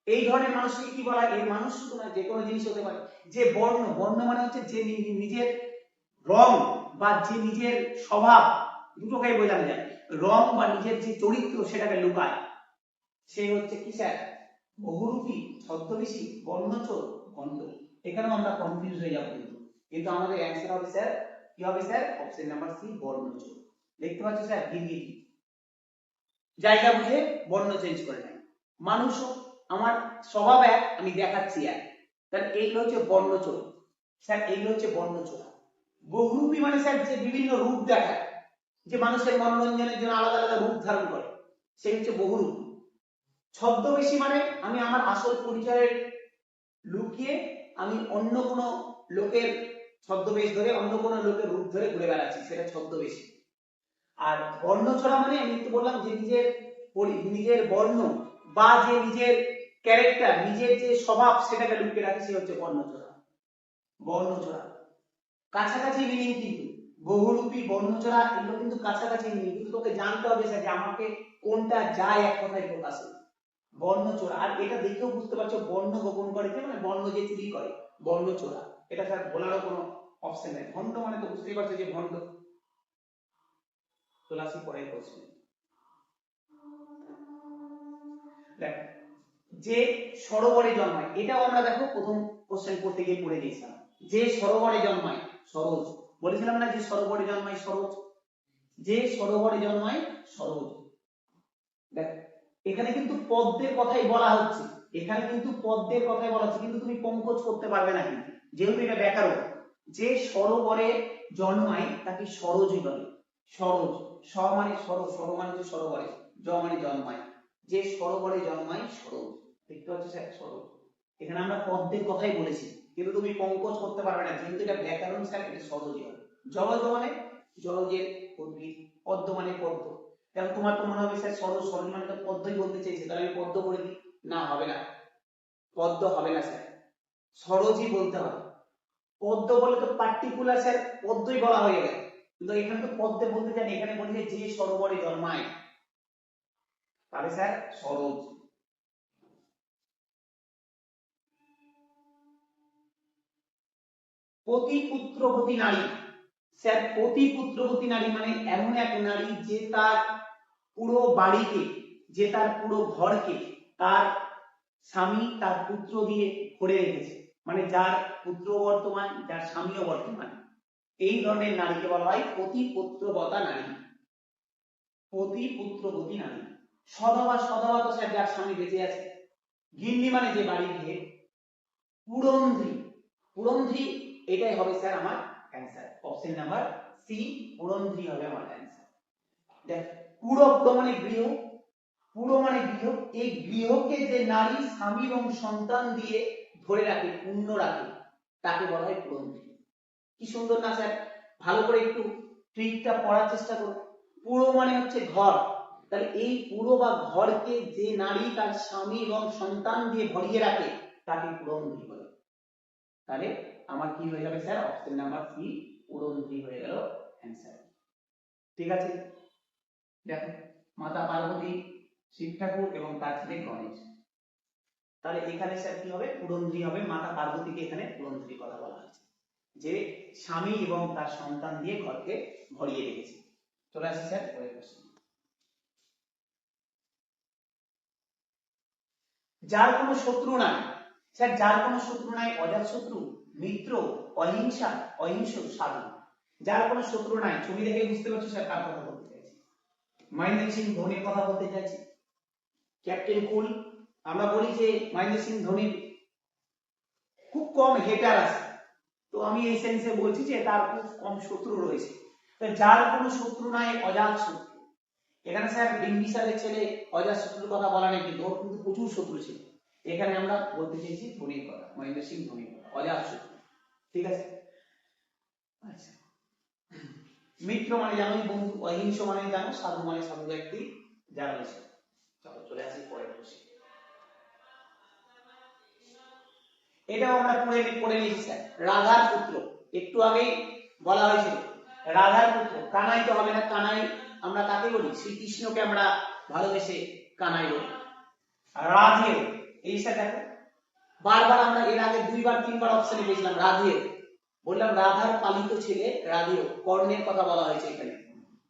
এই ধরনের মানুষকে কি বলা হয়? এই মানুষ শুধু না, যে কোনো জিনিস হতে পারে। যে বর্ণ মানে হচ্ছে যে নিজের রং বা যে নিজের স্বভাব, দুটোকেই বোঝানো যায়। রং বা নিজের যে চরিত্র সেটাকে লুকায়, সে হচ্ছে কি স্যার? বহুরূপী, ছদ্মবেশী, বর্ণচোর, ভণ্ড। এখানেও আমরা কনফিউজ হয়ে যাবো, কিন্তু আমাদের অ্যান্সার হবে স্যার কি হবে স্যার? অপশন নাম্বার সি, বর্ণচোর। দেখতে পাচ্ছ স্যার, গিরগিটি জায়গা বুঝে বর্ণ চেঞ্জ করে নেয়। মানুষও আমার স্বভাব এক, আমি দেখাচ্ছি এক, তাহলে এইগুলো হচ্ছে বর্ণচোর। স্যার এইগুলো হচ্ছে বর্ণচোর। বহুরূপী মানে স্যার যে বিভিন্ন রূপ দেখায়, যে মানুষের মনোরঞ্জনের জন্য আলাদা আলাদা রূপ ধারণ করে, সেই হচ্ছে বহুরূপী। ছদ্মবেশী মানে আমি আমার আসল পরিচয়ের লুকিয়ে আমি অন্য কোনো লোকের ছদ্মবেশ ধরে, অন্য কোনো লোকের রূপ ধরে ঘুরে বেড়াচ্ছি, সেটা ছদ্মবেশী। আর বর্ণচোরা মানে আমি তো বললাম যে নিজের বর্ণ বা যে নিজের ক্যারেক্টার, নিজের যে স্বভাব সেটাকে লুকিয়ে রাখে, সে হচ্ছে বর্ণচোরা। বর্ণচোরা কাছাকাছি মিনিং, কিন্তু বহুরূপী, বর্ণচোরা এগুলো কিন্তু কাছাকাছি মিনিং, কিন্তু তোকে জানতে হবে স্যার যে আমাকে কোনটা যায় এক কথায় প্রকাশে। বর্ণচোরা, আর এটা দেখেও বুঝতে পারছো বর্ণ গোপন করে, মানে বর্ণ যে চুরি করে, বর্ণচোরা। এটা স্যার বলারও কোনো অপশন নেই। ভণ্ড মানে তো বুঝতেই পারছো যে ভণ্ড। তুলাসী পরের কোশ্চেন দেখো, যে সরোবরে জন্মায়, এটাও আমরা দেখো প্রথম কোশ্চেন করতে গিয়ে পড়ে দিয়েছিলাম। যে সরোবরে জন্মায়, সরোজ বলেছিলাম না, যে সরোবরে জন্মায় সরোজ, যে সরোবরে জন্মায় সরোজ। দেখো এখানে কিন্তু পদ্মের কথাই বলা হচ্ছে, এখানে কিন্তু পদ্মের কথাই বলা হচ্ছে, কিন্তু তুমি পঙ্কজ করতে পারবে না, কিন্তু যেহেতু এটা ব্যাকরণ, যে সরোবরে জন্মায় তাকে সরোজ বলে। সরোজ, স মানে সর মানে হচ্ছে সরোবরে, জ মানে জন্মায়, যে সরোবরে জন্মায় সরোজ। দেখতে পাচ্ছ স্যার সরোজ। এখানে আমরা পদ্মের কথাই বলেছি, কিন্তু তুমি পঙ্কজ করতে পারবে না, যেহেতু এটা ব্যাকরণ স্যার, এটা সরোজই হবে। জলজ মানে জলজের উদ্ভিদ, পদ্ম মানে পদ্ম। তাহলে তোমার তো মনে হবে স্যার সরোজ, সরোজ মানে তো পদ্মই বলতে চাইছে, তাহলে আমি পদ্ম করে দিই। না, হবে না, পদ্ম হবে না স্যার, সরোজই বলতে হবে। পদ্ম বলে তো পার্টিকুলার স্যার পদ্মই বলা হয়ে গেল, কিন্তু এখানে তো পদ্মে বলতে চাই, এখানে বলছে যে সরোবরে জন্মায়, তাহলে স্যার সরোজ। পতিপুত্রবতী নারী, স্যার পতিপুত্রবতী নারী মানে এমন এক নারী যে তার পুরো বাড়িকে, যে তার পুরো ঘরকে তার স্বামী তার পুত্র দিয়ে ভরে রেখেছে, মানে যার পুত্র বর্তমান, যার স্বামীও বর্তমান, এই ধরনের নারীকে বলা হয় পতিপুত্রবতা নারী। পতিপুত্রবতী নারী। সধবা, সধবা তো স্যার যার স্বামী বেঁচে আছে। গিন্নি মানে যে বাড়ির হেড। পুরন্ধ্রী, পুরন্ধ্রী এটাই হবে স্যার আমার অ্যান্সার, অপশন নাম্বার সি, পুরন্ধ্রী হবে আমার অ্যান্সার। দেখ, পুরব্দ মানে গৃহ, পুরো মানে গৃহ, এই গৃহকে যে নারী স্বামী এবং সন্তান দিয়ে ধরে রাখে, পূর্ণ রাখে, তাকে বলা হয় পুরন্ধ্রী। কি সুন্দর না স্যার? ভালো করে একটু ট্রিকটা পড়ার চেষ্টা করো। পুরো মানে হচ্ছে ঘর, তাহলে এই পুরো বা ঘরকে যে নারী তার স্বামী এবং সন্তান দিয়ে ভরিয়ে রাখে তাকে পুরন্ধ্রী বলে। তাহলে আমার কি হয়ে যাবে স্যার? অপশন নাম্বার সি, পুরন্ধ্রী হয়ে গেল অ্যান্সার। ঠিক আছে, দেখো মাতা পার্বতী, শিব ঠাকুর এবং তার ছেলে গণেশ। তাহলে এখানে স্যার কি হবে? পুরন্ধ্রী হবে। মাতা পার্বতীকে এখানে পুরন্ধ্রী কথা বলা হয়েছে, যে স্বামী এবং তার সন্তান দিয়ে ঘরকে ভরিয়ে রেখেছে। চলে আসি স্যার পরের প্রশ্ন। যার কোনো শত্রু নাই, স্যার যার কোনো শত্রু নাই, অজাত শত্রু, মিত্র, অহিংসা, অহিংস, সাধু। যার কোনো শত্রু নাই, ছবি দেখে বুঝতে পারছো স্যার কার কথা বলতে চাইছি? মহেন্দ্র সিং ধোনির কথা বলতে চাইছি। ক্যাপ্টেন কুল, আমরা বলি যে মহেন্দ্র সিং ধোনির খুব কম হেটার আছে, তো আমি এই সেন্সে বলছি যে তার খুব কম শত্রু রয়েছে। তো যার কোনো শত্রু নাই, অজাত শত্রু। এখানে স্যার বিম্বিসারের ছেলে অজাত শত্রুর কথা বলা নেই, কিন্তু ওর কিন্তু প্রচুর শত্রু ছিল। এখানে আমরা বলতে চাইছি ধোনির কথা, মহেন্দ্র সিং ধোনির কথা, অজাত শত্রু। ঠিক আছে, আচ্ছা। মিত্র মানে জানোই বন্ধু, অহিংস মানে জানো, সাধু মানে সাধু ব্যক্তি, যারা রয়েছে। চলো চলে আসি পরের প্রশ্ন। এটাও আমরা পড়ে নিয়েছি স্যার, রাধার পুত্র। একটু আগেই বলা হয়েছিল রাধার পুত্র, কানাই তো হবে না, কানাই আমরা কাকে বলি? শ্রীকৃষ্ণকে আমরা ভালোবেসে কানাই বলি। রাধেয়, এই স্যার দেখো বারবার আমরা এর আগে দুইবার তিনবার অপশনে পেয়েছিলাম রাধেয়, বললাম রাধার পালিত ছেলে রাধেয়, কর্ণের কথা বলা হয়েছে এখানে।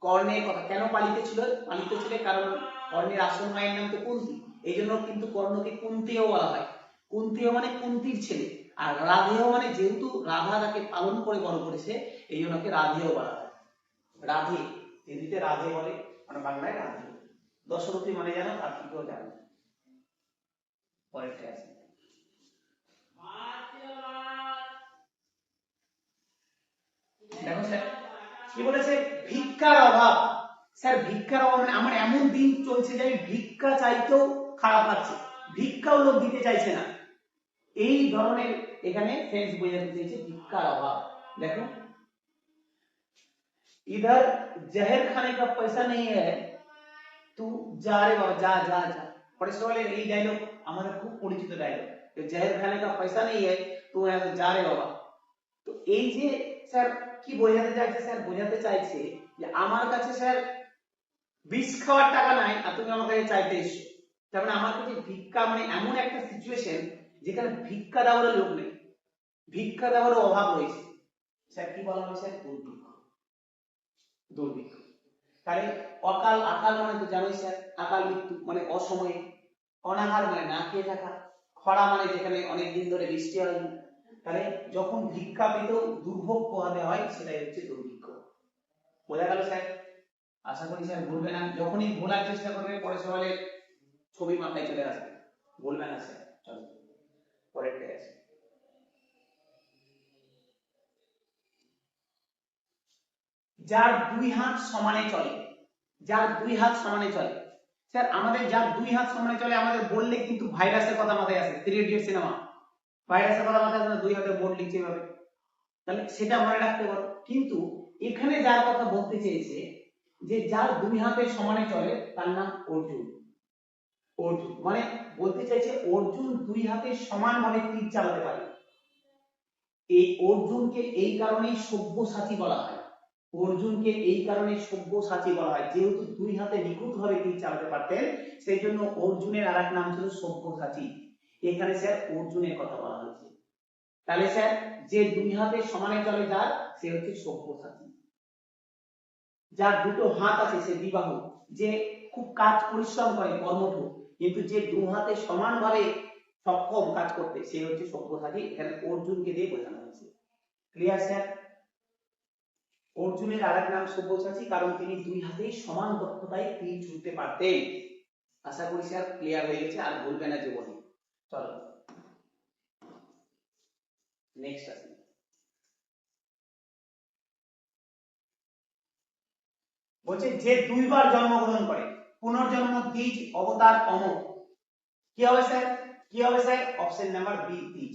কর্ণের কথা কেন পালিত ছিল? পালিত ছিল কারণ কর্ণের আসল মায়ের নাম তো কুন্তী, এই জন্য কিন্তু কর্ণকে কুন্তীও বলা হয়। কুন্তীও মানে কুন্তীর ছেলে, আর রাধেয় মানে যেহেতু রাধা তাকে পালন করে বড় করেছে, এই জন্য রাধেয় বলা হয়। রাধে, হিন্দিতে রাধে বলে, মানে বাংলায় রাধে। দশরথী মানে জানো, কার্তিকও জানো। পরেরটা আছে, দেখো স্যার কি বলেছে? ভিক্ষার অভাব। স্যার ভিক্ষার অভাব মানে আমার এমন দিন চলছে যে আমি ভিক্ষা চাইতেও খারাপ লাগছে, ভিক্ষাও লোক দিতে চাইছে না, এই ধরনের এখানে সেন্স বোঝাতে চাইছে ভিক্ষার অভাব। দেখো, इधर जहर खाने का पैसा नहीं है, तू जा रे बाबा, जा जा जा। পরেশ বলে এই ডায়লগ আমাদের খুব পরিচিত ডায়লগ, যে जहर खाने का पैसा नहीं है, तू यहाँ से जा रे बाबा। তো এই যে স্যার কি বোঝাতে চাইছে? স্যার বোঝাতে চাইছে যে আমার কাছে স্যার বিষ খাওয়ার টাকা নাই, আর তুমি আমার কাছে চাইতে এসছো। তার মানে আমার কাছে ভিক্ষা মানে এমন একটা সিচুয়েশন যেখানে ভিক্ষা দেওয়ার লোক নেই, ভিক্ষা দেওয়ার অভাব রয়েছে। স্যার কি বলা হয়েছে? দুর্ভিক্ষ, দুর্ভিক্ষ। তাহলে অকাল, আকাল মানে তো জানোই স্যার, আকাল মৃত্যু মানে অসময়ে, অনাহার মানে না খেয়ে থাকা, খরা মানে যেখানে অনেক দিন ধরে বৃষ্টি হয়নি। তাহলে যখন ভিক্ষা পেতেও দুর্ভোগ পোহাতে হয়, সেটাই হচ্ছে দুর্ভিক্ষ। বোঝা গেল স্যার? আশা করি স্যার ভুলবে না, যখনই ভোলার চেষ্টা করবে পরে সকালে ছবি মাথায় চলে আসবে, বলবে না স্যার। চলো পরেরটা আছে, যার দুই হাত সমানে চলে, যার দুই হাত সমানে চলে। স্যার আমাদের যার দুই হাত সমানে চলে আমাদের বললে কিন্তু ভাইরাসের কথা মাথায় আসে, 3 ইডিয়ট সিনেমা, ভাইরাসের কথা মাথায় আসে, দুই হাতে বোর্ড লিখছে এভাবে, তাহলে সেটা মনে রাখতে পারো। কিন্তু এখানে যার কথা বলতে চেয়েছে যে যার দুই হাতে সমানে চলে তার নাম অর্জুন। অর্জুন মানে বলতে চাইছে অর্জুন দুই হাতে সমানভাবে তীর চালাতে পারে। এই অর্জুনকে এই কারণেই সব্যসাচী বলা হয়, অর্জুনকে এই কারণে সব্যসাচী বলা হয়, যেহেতু দুই হাতে নিখুঁতভাবে তীর চালাতে পারতেন সেই জন্য অর্জুনের আরেক নাম ছিল সব্যসাচী। এখানে স্যার অর্জুনের কথা বলা হয়েছে। তাহলে স্যার যে দুই হাতে সমানে চলে যার, সে হচ্ছে সব্যসাচী। যার দুটো হাত আছে সে বিবাহ, যে খুব কাজ পরিশ্রম করে কর্মঠ, কিন্তু যে দু হাতে সমানভাবে সক্ষম কাজ করতে সে হচ্ছে সব্যসাচী। এখানে অর্জুনকে দিয়ে বোঝানো হয়েছে। Clear sir? অর্জুনের আরেক নাম সব্যসাচী কারণ তিনি দুই হাতেই সমান দক্ষতায় তীর ছুঁড়তে পারতেন। আশা করি স্যার ক্লিয়ার হয়ে গেছে, আর বলবে না জীবনে। চলো নেক্সট আসি। বলছে যে দুইবার জন্মগ্রহণ করে, পুনর্জন্ম, দ্বিজ, অবতার, অমর, কি হবে স্যার? কি হবে স্যার? অপশন নাম্বার বি, দ্বিজ।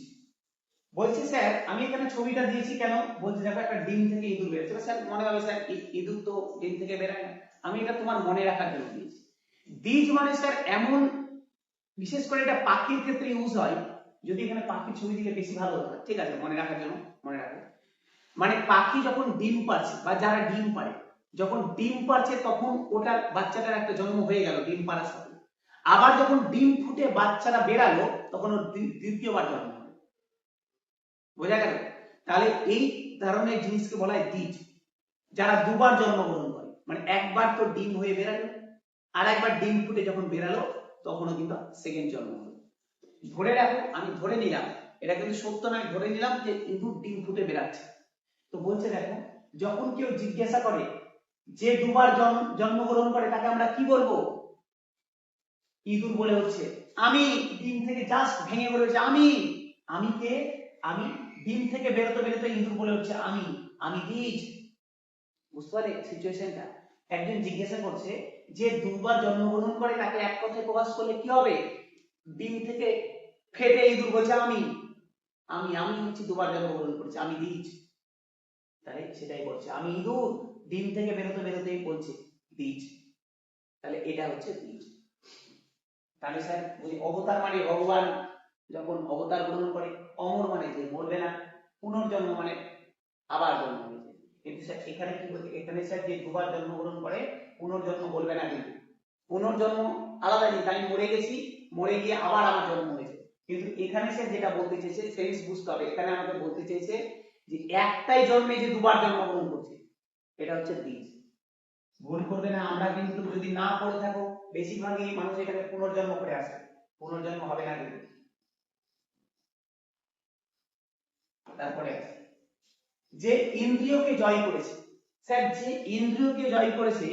বলছি স্যার আমি এখানে ছবিটা দিয়েছি কেন? বলছি দেখো একটা ডিম থেকে ইঁদুর বেরোচ্ছে, স্যার মনে হবে স্যার ইঁদুর তো ডিম থেকে বেরোয় না, আমি এটা তোমার মনে রাখার জন্য দিয়েছি। দ্বিজ মানে স্যার এমন, বিশেষ করে এটা পাখির ক্ষেত্রে ইউজ হয়, যদি এখানে পাখির ছবি দিলে বেশি ভালো হতো, ঠিক আছে মনে রাখার জন্য মনে রাখো। মানে পাখি যখন ডিম পারছে বা যারা ডিম পারে, যখন ডিম পারছে তখন ওটার বাচ্চাটার একটা জন্ম হয়ে গেল ডিম পাড়ার সাথে, আবার যখন ডিম ফুটে বাচ্চাটা বেরালো তখন ওর দ্বিতীয়বার জন্ম হবে। বোঝা গেল? তাহলে এই ধরনের জিনিসকে বলা হয় দ্বিজ, যারা দুবার জন্মগ্রহণ করে, মানে একবার তো ডিম হয়ে বেরালো আর একবার ডিম ফুটে যখন বেরালো তখনও কিন্তু সেকেন্ড জন্ম হলো। ধরে রাখো, আমি ধরে নিলাম, এটা কিন্তু সত্য নয়, ধরে নিলাম যে ইঁদুর ডিম ফুটে বেরাচ্ছে। তো বলছে দেখো, যখন কেউ জিজ্ঞাসা করে যে দুবার জন্মগ্রহণ করে তাকে আমরা কি বলবো? ইঁদুর বলে হচ্ছে আমি, ডিম থেকে জাস্ট ভেঙে বলেছে আমি, আমি কে? আমি। ডিম থেকে বেরোতে বেরোতে ইঁদুর বলে হচ্ছে আমি, আমি বীজ। বুঝতে পারলে সিচুয়েশনটা? একজন জিজ্ঞাসা করছে যে দুবার জন্মগ্রহণ করে তাকে এক কথায় প্রকাশ করলে কি হবে? ডিম থেকে ফেটে ইঁদুর বলছে আমি, আমি আমি হচ্ছে দুবার জন্মগ্রহণ করেছি, আমি বীজ। তাহলে সেটাই বলছে আমি ইঁদুর, ডিম থেকে বেরোতে বেরোতেই বলছে বীজ, তাহলে এটা হচ্ছে বীজ। তাহলে স্যার বলি অবতার মানে ভগবান যখন অবতার গ্রহণ করে, অমর মানে যে মরবে না, পুনর্জন্ম মানে আবার জন্ম হয়েছে। কিন্তু স্যার এখানে কি বলছে? এখানে স্যার যে দুবার জন্মগ্রহণ করে পুনর্জন্ম বলবে না, কিন্তু পুনর্জন্ম আলাদা জিনিস, আমি মরে গেছি, মরে গিয়ে আবার আমার জন্ম হয়েছে। কিন্তু এখানে স্যার যেটা বলতে চেয়েছে সেন্স বুঝতে হবে, এখানে আমাদের বলতে চেয়েছে যে একটাই জন্মে যে দুবার জন্মগ্রহণ করছে, এটা হচ্ছে বীজ। ভুল করবে না, আমরা কিন্তু যদি না পড়ে থাকো বেশিরভাগই মানুষ এখানে পুনর্জন্ম করে আসে, পুনর্জন্ম হবে না কিন্তু। তারপরে আছে যে ইন্দ্রিয়কে জয় করেছে। স্যার যে ইন্দ্রিয়কে জয় করেছে,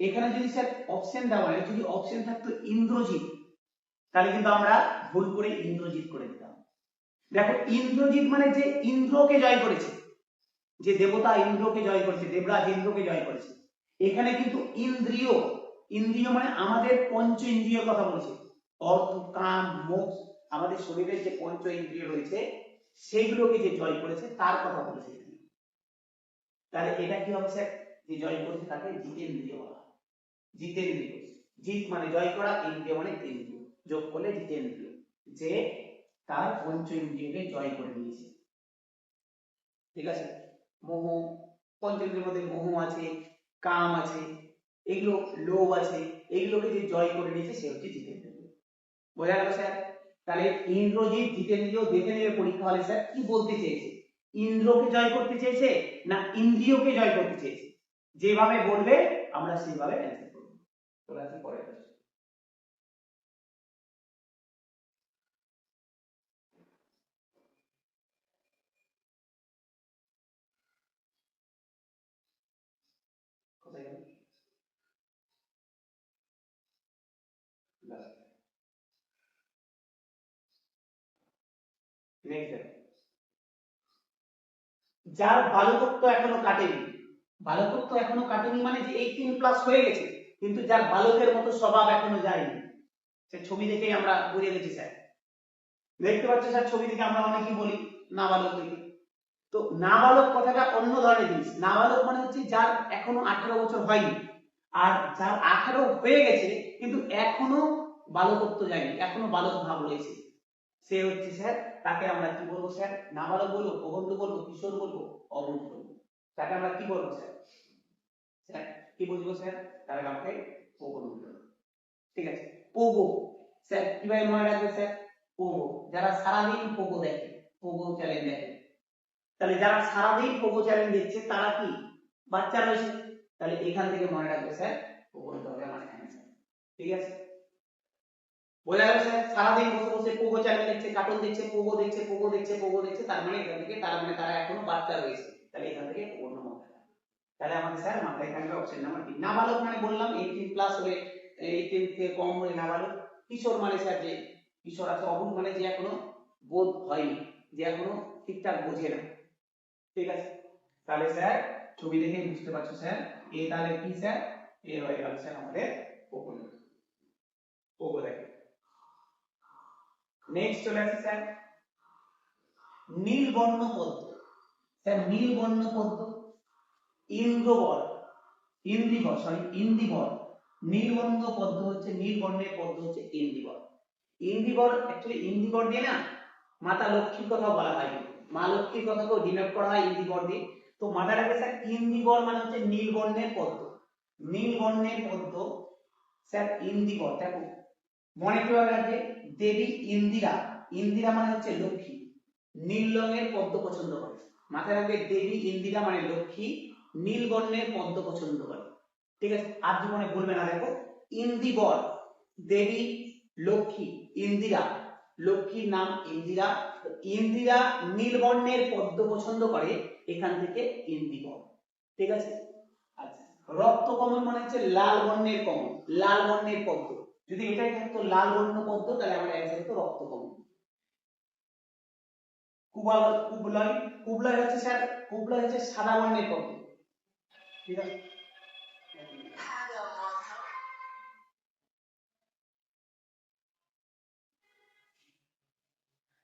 এখানে যদি স্যার অপশন দেওয়া হয়, যদি অপশন থাকতো ইন্দ্রজিৎ, তাহলে কিন্তু আমরা ভুল করে ইন্দ্রজিৎ করে দিতাম। দেখো ইন্দ্রজিৎ মানে যে ইন্দ্রকে জয় করেছে, যে দেবতা ইন্দ্রকে জয় করেছে, দেবরাজ ইন্দ্রকে জয় করেছে। এখানে কিন্তু ইন্দ্রিয়, ইন্দ্রিয় মানে আমাদের পঞ্চ ইন্দ্রিয়র কথা বলছে, অর্থ, কাম, মোক্ষ, আমাদের শরীরের যে পঞ্চ ইন্দ্রিয় রয়েছে সেইগুলোকে যে জয় করেছে তার কথা বলেছে। তাহলে এটা কি হবে স্যার? যে জয় করেছে তাকে জিতেন্দ্রিয় বলা হয়। জিতেন্দ্রিয়, জিত মানে জয় করা, ইন্দ্রিয় মানে ইন্দ্রিয়, যোগ করলে জিতেন্দ্রিয়, যে তার পঞ্চ ইন্দ্রিয়কে জয় করে নিয়েছে। ঠিক আছে? মোহ, পঞ্চেন্দ্রিয়ের মধ্যে মোহ আছে, কাম আছে, এগুলো লোভ আছে, এগুলোকে যে জয় করে নিয়েছে সে হচ্ছে জিতেন্দ্রিয়। বোঝা গেল স্যার? তাহলে ইন্দ্রজিৎ জিতেন্দ্রিয় দেখে নেবে পরীক্ষা হলে স্যার কি বলতে চেয়েছে, ইন্দ্রকে জয় করতে চেয়েছে না ইন্দ্রিয়কে জয় করতে চেয়েছে। যেভাবে বলবে আমরা সেইভাবে অ্যান্সার করব। তোলা কি পরে কোথায় গেল? নেক্সট, যার বালুভক্ত এখনো কাটেনি, বালকত্ব এখনো কাটেনি মানে যে 18 প্লাস হয়ে গেছে, কিন্তু যার বালকের মতো স্বভাব এখনো যায়নি, সে ছবি দেখেই আমরা বুঝে গেছি স্যার। দেখতে পাচ্ছ স্যার ছবি দেখে আমরা অনেকেই বলি নাবালক দেখে। তো নাবালক কথাটা অন্য ধরনের জিনিস। নাবালক মানে হচ্ছে যার এখনো 18 বছর হয়নি, আর যার 18 হয়ে গেছে কিন্তু এখনো বালকত্ব যায়নি, এখনো বালক ভাব রয়েছে, সে হচ্ছে স্যার, তাকে আমরা কি বলবো স্যার? নাবালক বলবো, প্রবন্ধ বলবো, কিশোর বলবো, অবুঝ বলবো। তাকে আমরা কি বলবো স্যার? স্যার কি বুঝবো স্যার? তাহলে আমাকে প্রবন্ধ বলবো। ঠিক আছে। পোগো স্যার কিভাবে মনে রাখবে স্যার? পোগো, যারা সারাদিন পোগো দেখে, পোগো চ্যানেল দেখে, তাহলে যারা সারাদিন পোগো চ্যানেল দেখছে তারা কি বাচ্চা রয়েছে, তাহলে এখান থেকে মনে রাখবে স্যার প্রবন্ধ হবে আমার অ্যান্সার। ঠিক আছে, বোঝা গেল স্যার? সারাদিন বসে বসে পোগো চ্যানেল দেখছে, কার্টুন দেখছে, পোগো দেখছে, পোগো দেখছে, পোগো দেখছে, তার মানে এখান থেকে, তার মানে তারা এখনো বাচ্চা রয়েছে, তাহলে এখান থেকে পূর্ণ হবে। তাহলে আমাদের স্যার মাথায় থাকবে অপশন নাম্বার ডি। নাবালক মানে বললাম 18 প্লাস হলে, 18 থেকে কম হলে নাবালক। কিশোর মানে স্যার যে কিশোর আছে। অবুঝ মানে যে এখনো বোধ হয়নি, যে এখনো ঠিকঠাক বোঝে না। ঠিক আছে, তাহলে স্যার ছবি দেখে বুঝতে পারছো স্যার, এ তাহলে কি স্যার? এ হয়ে গেল স্যার আমাদের পোগো। পোগো দেখে। নেক্সট চলে আসি স্যার নীলবর্ণ পদ্ম। স্যার নীলবর্ণ পদ্ম, ইন্দ্রবর, ইন্দিবর, সরি ইন্দিবর। নীলবর্ণ পদ্ম হচ্ছে, নীলবর্ণের পদ্ম হচ্ছে ইন্দিবর। ইন্দিবর অ্যাকচুয়ালি ইন্দিবর দিয়ে না মাতা লক্ষ্মীর কথা বলা হয়, মা লক্ষ্মীর কথাকেও ডিনোট করা হয় ইন্দিবর দিয়ে। তো মাথায় রাখবে স্যার ইন্দিবর মানে হচ্ছে নীলবর্ণের পদ্ম, নীলবর্ণের পদ্ম স্যার ইন্দিবর। দেখো মনে কিভাবে রাখবে? দেবী ইন্দিরা, ইন্দিরা মানে হচ্ছে লক্ষ্মী, নীল রঙের পদ্ম পছন্দ করে। মাথায় রাখবে দেবী ইন্দিরা মানে লক্ষ্মী, নীল বর্ণের পদ্ম পছন্দ করে। ঠিক আছে, আর জীবনে ভুলবে না। দেখো ইন্দিবর, দেবী লক্ষ্মী, ইন্দিরা, লক্ষ্মীর নাম ইন্দিরা, ইন্দিরা নীল বর্ণের পদ্ম পছন্দ করে, এখান থেকে ইন্দিবর। ঠিক আছে। আচ্ছা, রক্ত কমল মানে হচ্ছে লাল বর্ণের কমল, লাল বর্ণের পদ্ম। যদি এটাই থাকতো লাল বর্ণ পদ্ম, তাহলে আমার অ্যান্সার হতো রক্ত কমল। কুবলয়, কুবলয় হচ্ছে স্যার, কুবলয় হচ্ছে সাদা বর্ণের পদ্ম। ঠিক আছে,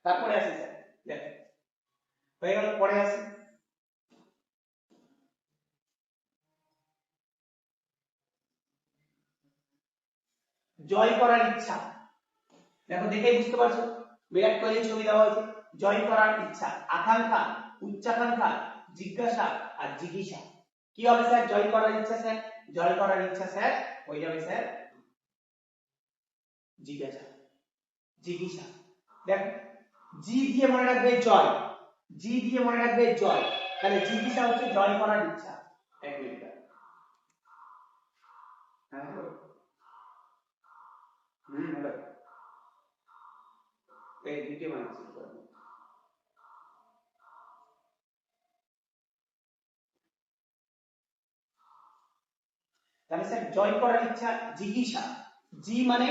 তারপরে আসি স্যার, দেখেন হয়ে গেল, পরে আসি জয় করার ইচ্ছা। দেখো দেখেই বুঝতে পারছো, বিরাট কোহলির ছবি দেওয়া হয়েছে। জয় করার ইচ্ছা, আকাঙ্ক্ষা, উচ্চাকাঙ্ক্ষা, জিজ্ঞাসা আর জিজ্ঞাসা। কি হবে স্যার? জয় করার ইচ্ছা স্যার, জয় করার ইচ্ছা স্যার হয়ে যাবে স্যার জিজ্ঞাসা, জিজ্ঞাসা। দেখো জি দিয়ে মনে রাখবে জয়, জি দিয়ে মনে রাখবে জয়, তাহলে জিজ্ঞাসা হচ্ছে জয় করার ইচ্ছা। এক মিনিট, হ্যাঁ হ্যালো, হ্যালো, এই ভিডিও বানাচ্ছি। তাহলে স্যার জয় করার ইচ্ছা, জিজ্ঞাসা, জি মানে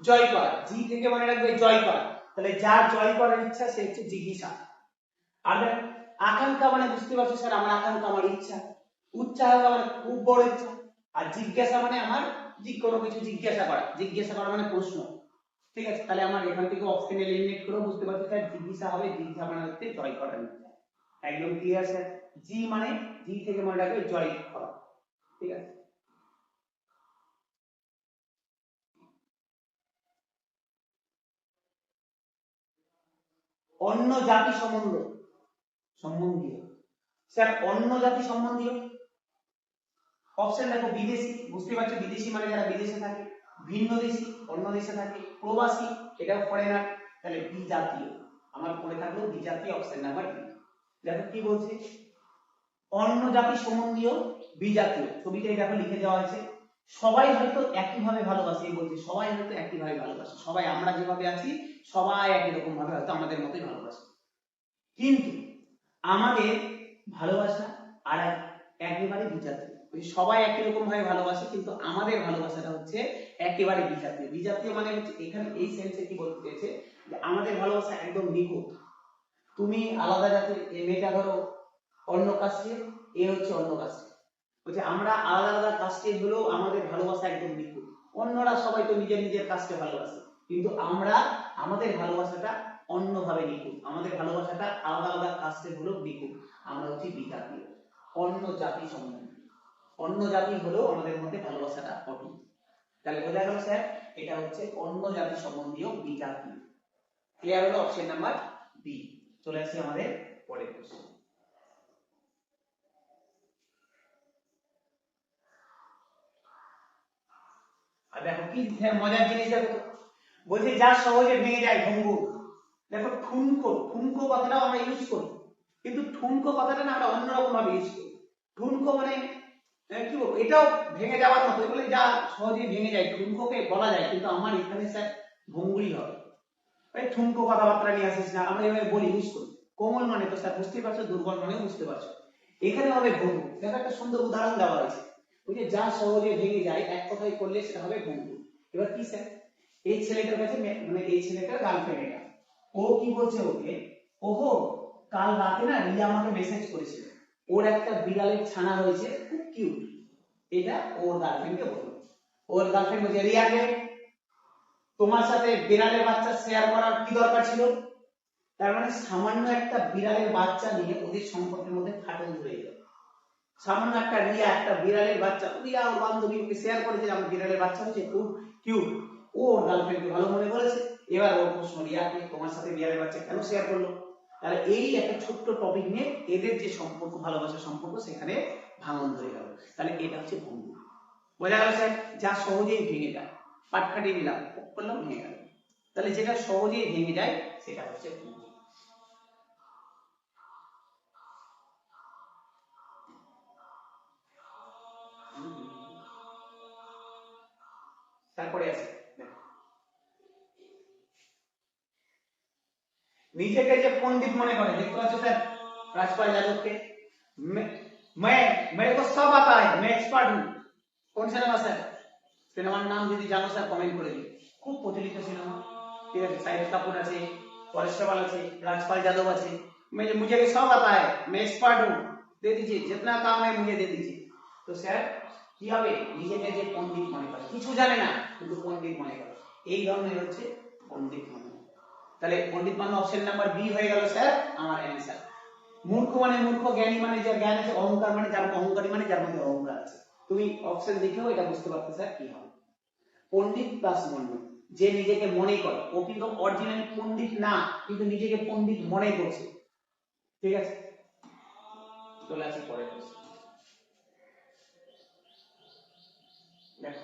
জয় করা, জি থেকে মনে রাখবে জয় করা, তাহলে যার জয় করার ইচ্ছা সে হচ্ছে জিজ্ঞাসা। আর আকাঙ্ক্ষা মানে বুঝতে পারছো স্যার, আমার আকাঙ্ক্ষা আমার ইচ্ছা, উচ্চারণ মানে খুব বড় ইচ্ছা, আর জিজ্ঞাসা মানে আমার কোনো কিছু জিজ্ঞাসা করা, জিজ্ঞাসা করা মানে প্রশ্ন। ঠিক আছে, তাহলে আমার এখান থেকে অপশন এলিমিনেট করে বুঝতে পারছো স্যার জিজ্ঞাসা হবে, জিজ্ঞাসা মানে হচ্ছে জয় করার ইচ্ছা। একদম ক্লিয়ার স্যার, জি মানে জি থেকে মনে রাখবে জয় করা। ঠিক আছে, অন্য জাতি সম্বন্ধ, সম্বন্ধীয়। স্যার অন্য জাতি সম্বন্ধীয় অপশন দেখো, বিদেশি, বুঝতে পারছো বিদেশি মানে যারা বিদেশে থাকে, ভিন্ন দেশি অন্য দেশে থাকে, প্রবাসী এটাও ফরেনার, তাহলে বিজাতীয়। আমার পড়ে থাকলো বিজাতীয়, অপশন নাম্বার বি। দেখো কি বলছে, অন্য জাতি সম্বন্ধীয় বিজাতীয়, ছবিটাই দেখো লিখে দেওয়া হয়েছে। সবাই হয়তো একইভাবে ভালোবাসে, এই বলছে সবাই হয়তো একইভাবে ভালোবাসে, সবাই আমরা যেভাবে আছি সবাই একই রকম ভাবে হয়তো আমাদের মতোই ভালোবাসে, কিন্তু আমাদের ভালোবাসা আর একেবারে বিজাতীয়। সবাই একই রকম ভাবে ভালোবাসে, কিন্তু আমাদের ভালোবাসাটা হচ্ছে একেবারে বিজাতীয়। বিজাতীয় মানে হচ্ছে এখানে এই সেন্সে কি বলতে চেয়েছে, যে আমাদের ভালোবাসা একদম নিখুঁত। তুমি আলাদা জাতির, এই মেয়েটা ধরো অন্য কাস্টে, এ হচ্ছে অন্য কাস্টে, বলছে আমরা আলাদা আলাদা কাস্টে হলেও আমাদের ভালোবাসা একদম নিখুঁত। অন্যরা সবাই তো নিজের নিজের কাস্টে ভালোবাসে, কিন্তু আমরা আমাদের ভালোবাসাটা অন্যভাবে নিখুঁত। আমাদের ভালোবাসাটা আলাদা আলাদা কাস্টে হলেও নিখুঁত। আমরা হচ্ছি বিজাতীয়, অন্য জাতি সম্বন্ধে। অন্য জাতি হলেও আমাদের মধ্যে ভালোবাসাটা অটুট। তাহলে বোঝা গেল স্যার, এটা হচ্ছে অন্য জাতি সম্বন্ধীয় বিজাতীয়। ক্লিয়ার হলো অপশন নাম্বার বি। চলে আসি আমাদের পরের প্রশ্ন। আর দেখো কি মজার জিনিস, দেখো বলছে যা সহজে ভেঙে যায় ভঙ্গুর। দেখো ঠুনকো, ঠুনকো কথাটাও আমরা ইউজ করি, কিন্তু ঠুনকো কথাটা না আমরা অন্যরকম ভাবে ইউজ করি। ঠুনকো মানে কি বলবো, এটাও ভেঙে যাওয়ার মতো, বলে যা সহজে ভেঙে যায় ঠুনকোকে বলা যায়, কিন্তু আমার এখানে স্যার ভঙ্গুরই হবে। এই ঠুনকো কথাবার্তা নিয়ে আসিস না, আমরা এভাবে বলি, ইউজ করি। কোমল মানে তো স্যার বুঝতেই পারছো, দুর্বল মানে বুঝতে পারছো। এখানে হবে ভঙ্গুর। দেখো একটা সুন্দর উদাহরণ দেওয়া হয়েছে, ওই যে যা সহজে ভেঙে যায় এক কথায় করলে সেটা হবে ভঙ্গুর। এবার কি স্যার, এই ছেলেটার কাছে মানে এই ছেলেটার গার্লফ্রেন্ড এটা, ও কি বলছে ওকে, ওহো কাল রাতে না রিয়া আমাকে মেসেজ করেছিল, ওর একটা বিড়ালের ছানা হয়েছে খুব কিউট। এটা ওর গার্লফ্রেন্ডকে বলল। ওর গার্লফ্রেন্ড বলছে রিয়াকে, তোমার সাথে বিড়ালের বাচ্চা শেয়ার করার কি দরকার ছিল? তার মানে সামান্য একটা বিড়ালের বাচ্চা নিয়ে ওদের সম্পর্কের মধ্যে ফাটল ধরে গেল। সামান্য একটা রিয়া একটা বিড়ালের বাচ্চা, রিয়া ওর বান্ধবীকে শেয়ার করেছে আমার বিড়ালের বাচ্চা হচ্ছে খুব কিউট, ও ওর গার্লফ্রেন্ডকে ভালো মনে করেছে। এবার ওর প্রশ্ন, রিয়াকে তোমার সাথে বিড়ালের বাচ্চা কেন শেয়ার করলো? তাহলে এই একটা ছোট্ট টপিক নিয়ে এদের যে সম্পর্ক, ভালোবাসার সম্পর্ক, সেখানে ভাঙন ধরে গেল। তাহলে এটা হচ্ছে ভঙ্গুর। বোঝা গেল স্যার, যা সহজেই ভেঙে যায়, পাট কাটিয়ে নিলাম, করলাম, ভেঙে গেল। তাহলে যেটা সহজেই ভেঙে যায় সেটা হচ্ছে ভঙ্গুর। তারপরে আছে নিজেকে যে পণ্ডিত মনে করে, দেখতে পাচ্ছ স্যার রাজপাল যাদবকে, मेरे को सब आता है, मैं एक्सपर्ट हूं। কোন সিনেমা স্যার? সিনেমার নাম যদি জানো স্যার কমেন্ট করে দিন। খুব প্রচলিত সিনেমা, ঠিক আছে। শাহিদ কাপুর আছে, পরেশ রাওয়াল আছে, রাজপাল যাদব আছে। मुझे सब आता है, मैं एक्सपर्ट हूं, दे दीजिए जितना काम है मुझे दे दीजिए। তো স্যার কি হবে, নিজেকে যে পণ্ডিত মনে করে, কিছু জানে না কিন্তু পণ্ডিত মনে করে, এই ধরনের হচ্ছে পণ্ডিত মনে। তাহলে পণ্ডিত মানে অপশন নাম্বার বি হয়ে গেল স্যার আমার অ্যানসার। মূর্খ মানে মূর্খ, জ্ঞানী মানে যার জ্ঞান আছে, অহংকার মানে যার অহংকারী মানে যার মধ্যে অহংকার আছে। তুমি অপশন দেখেও এটা বুঝতে পারতে স্যার কি হবে। পণ্ডিত প্লাস মন্য, যে নিজেকে মনে করে, ও কিন্তু অরিজিনালি পণ্ডিত না, কিন্তু নিজেকে পণ্ডিত মনে করছে, ঠিক আছে। চলে আসি পরের প্রশ্ন। দেখো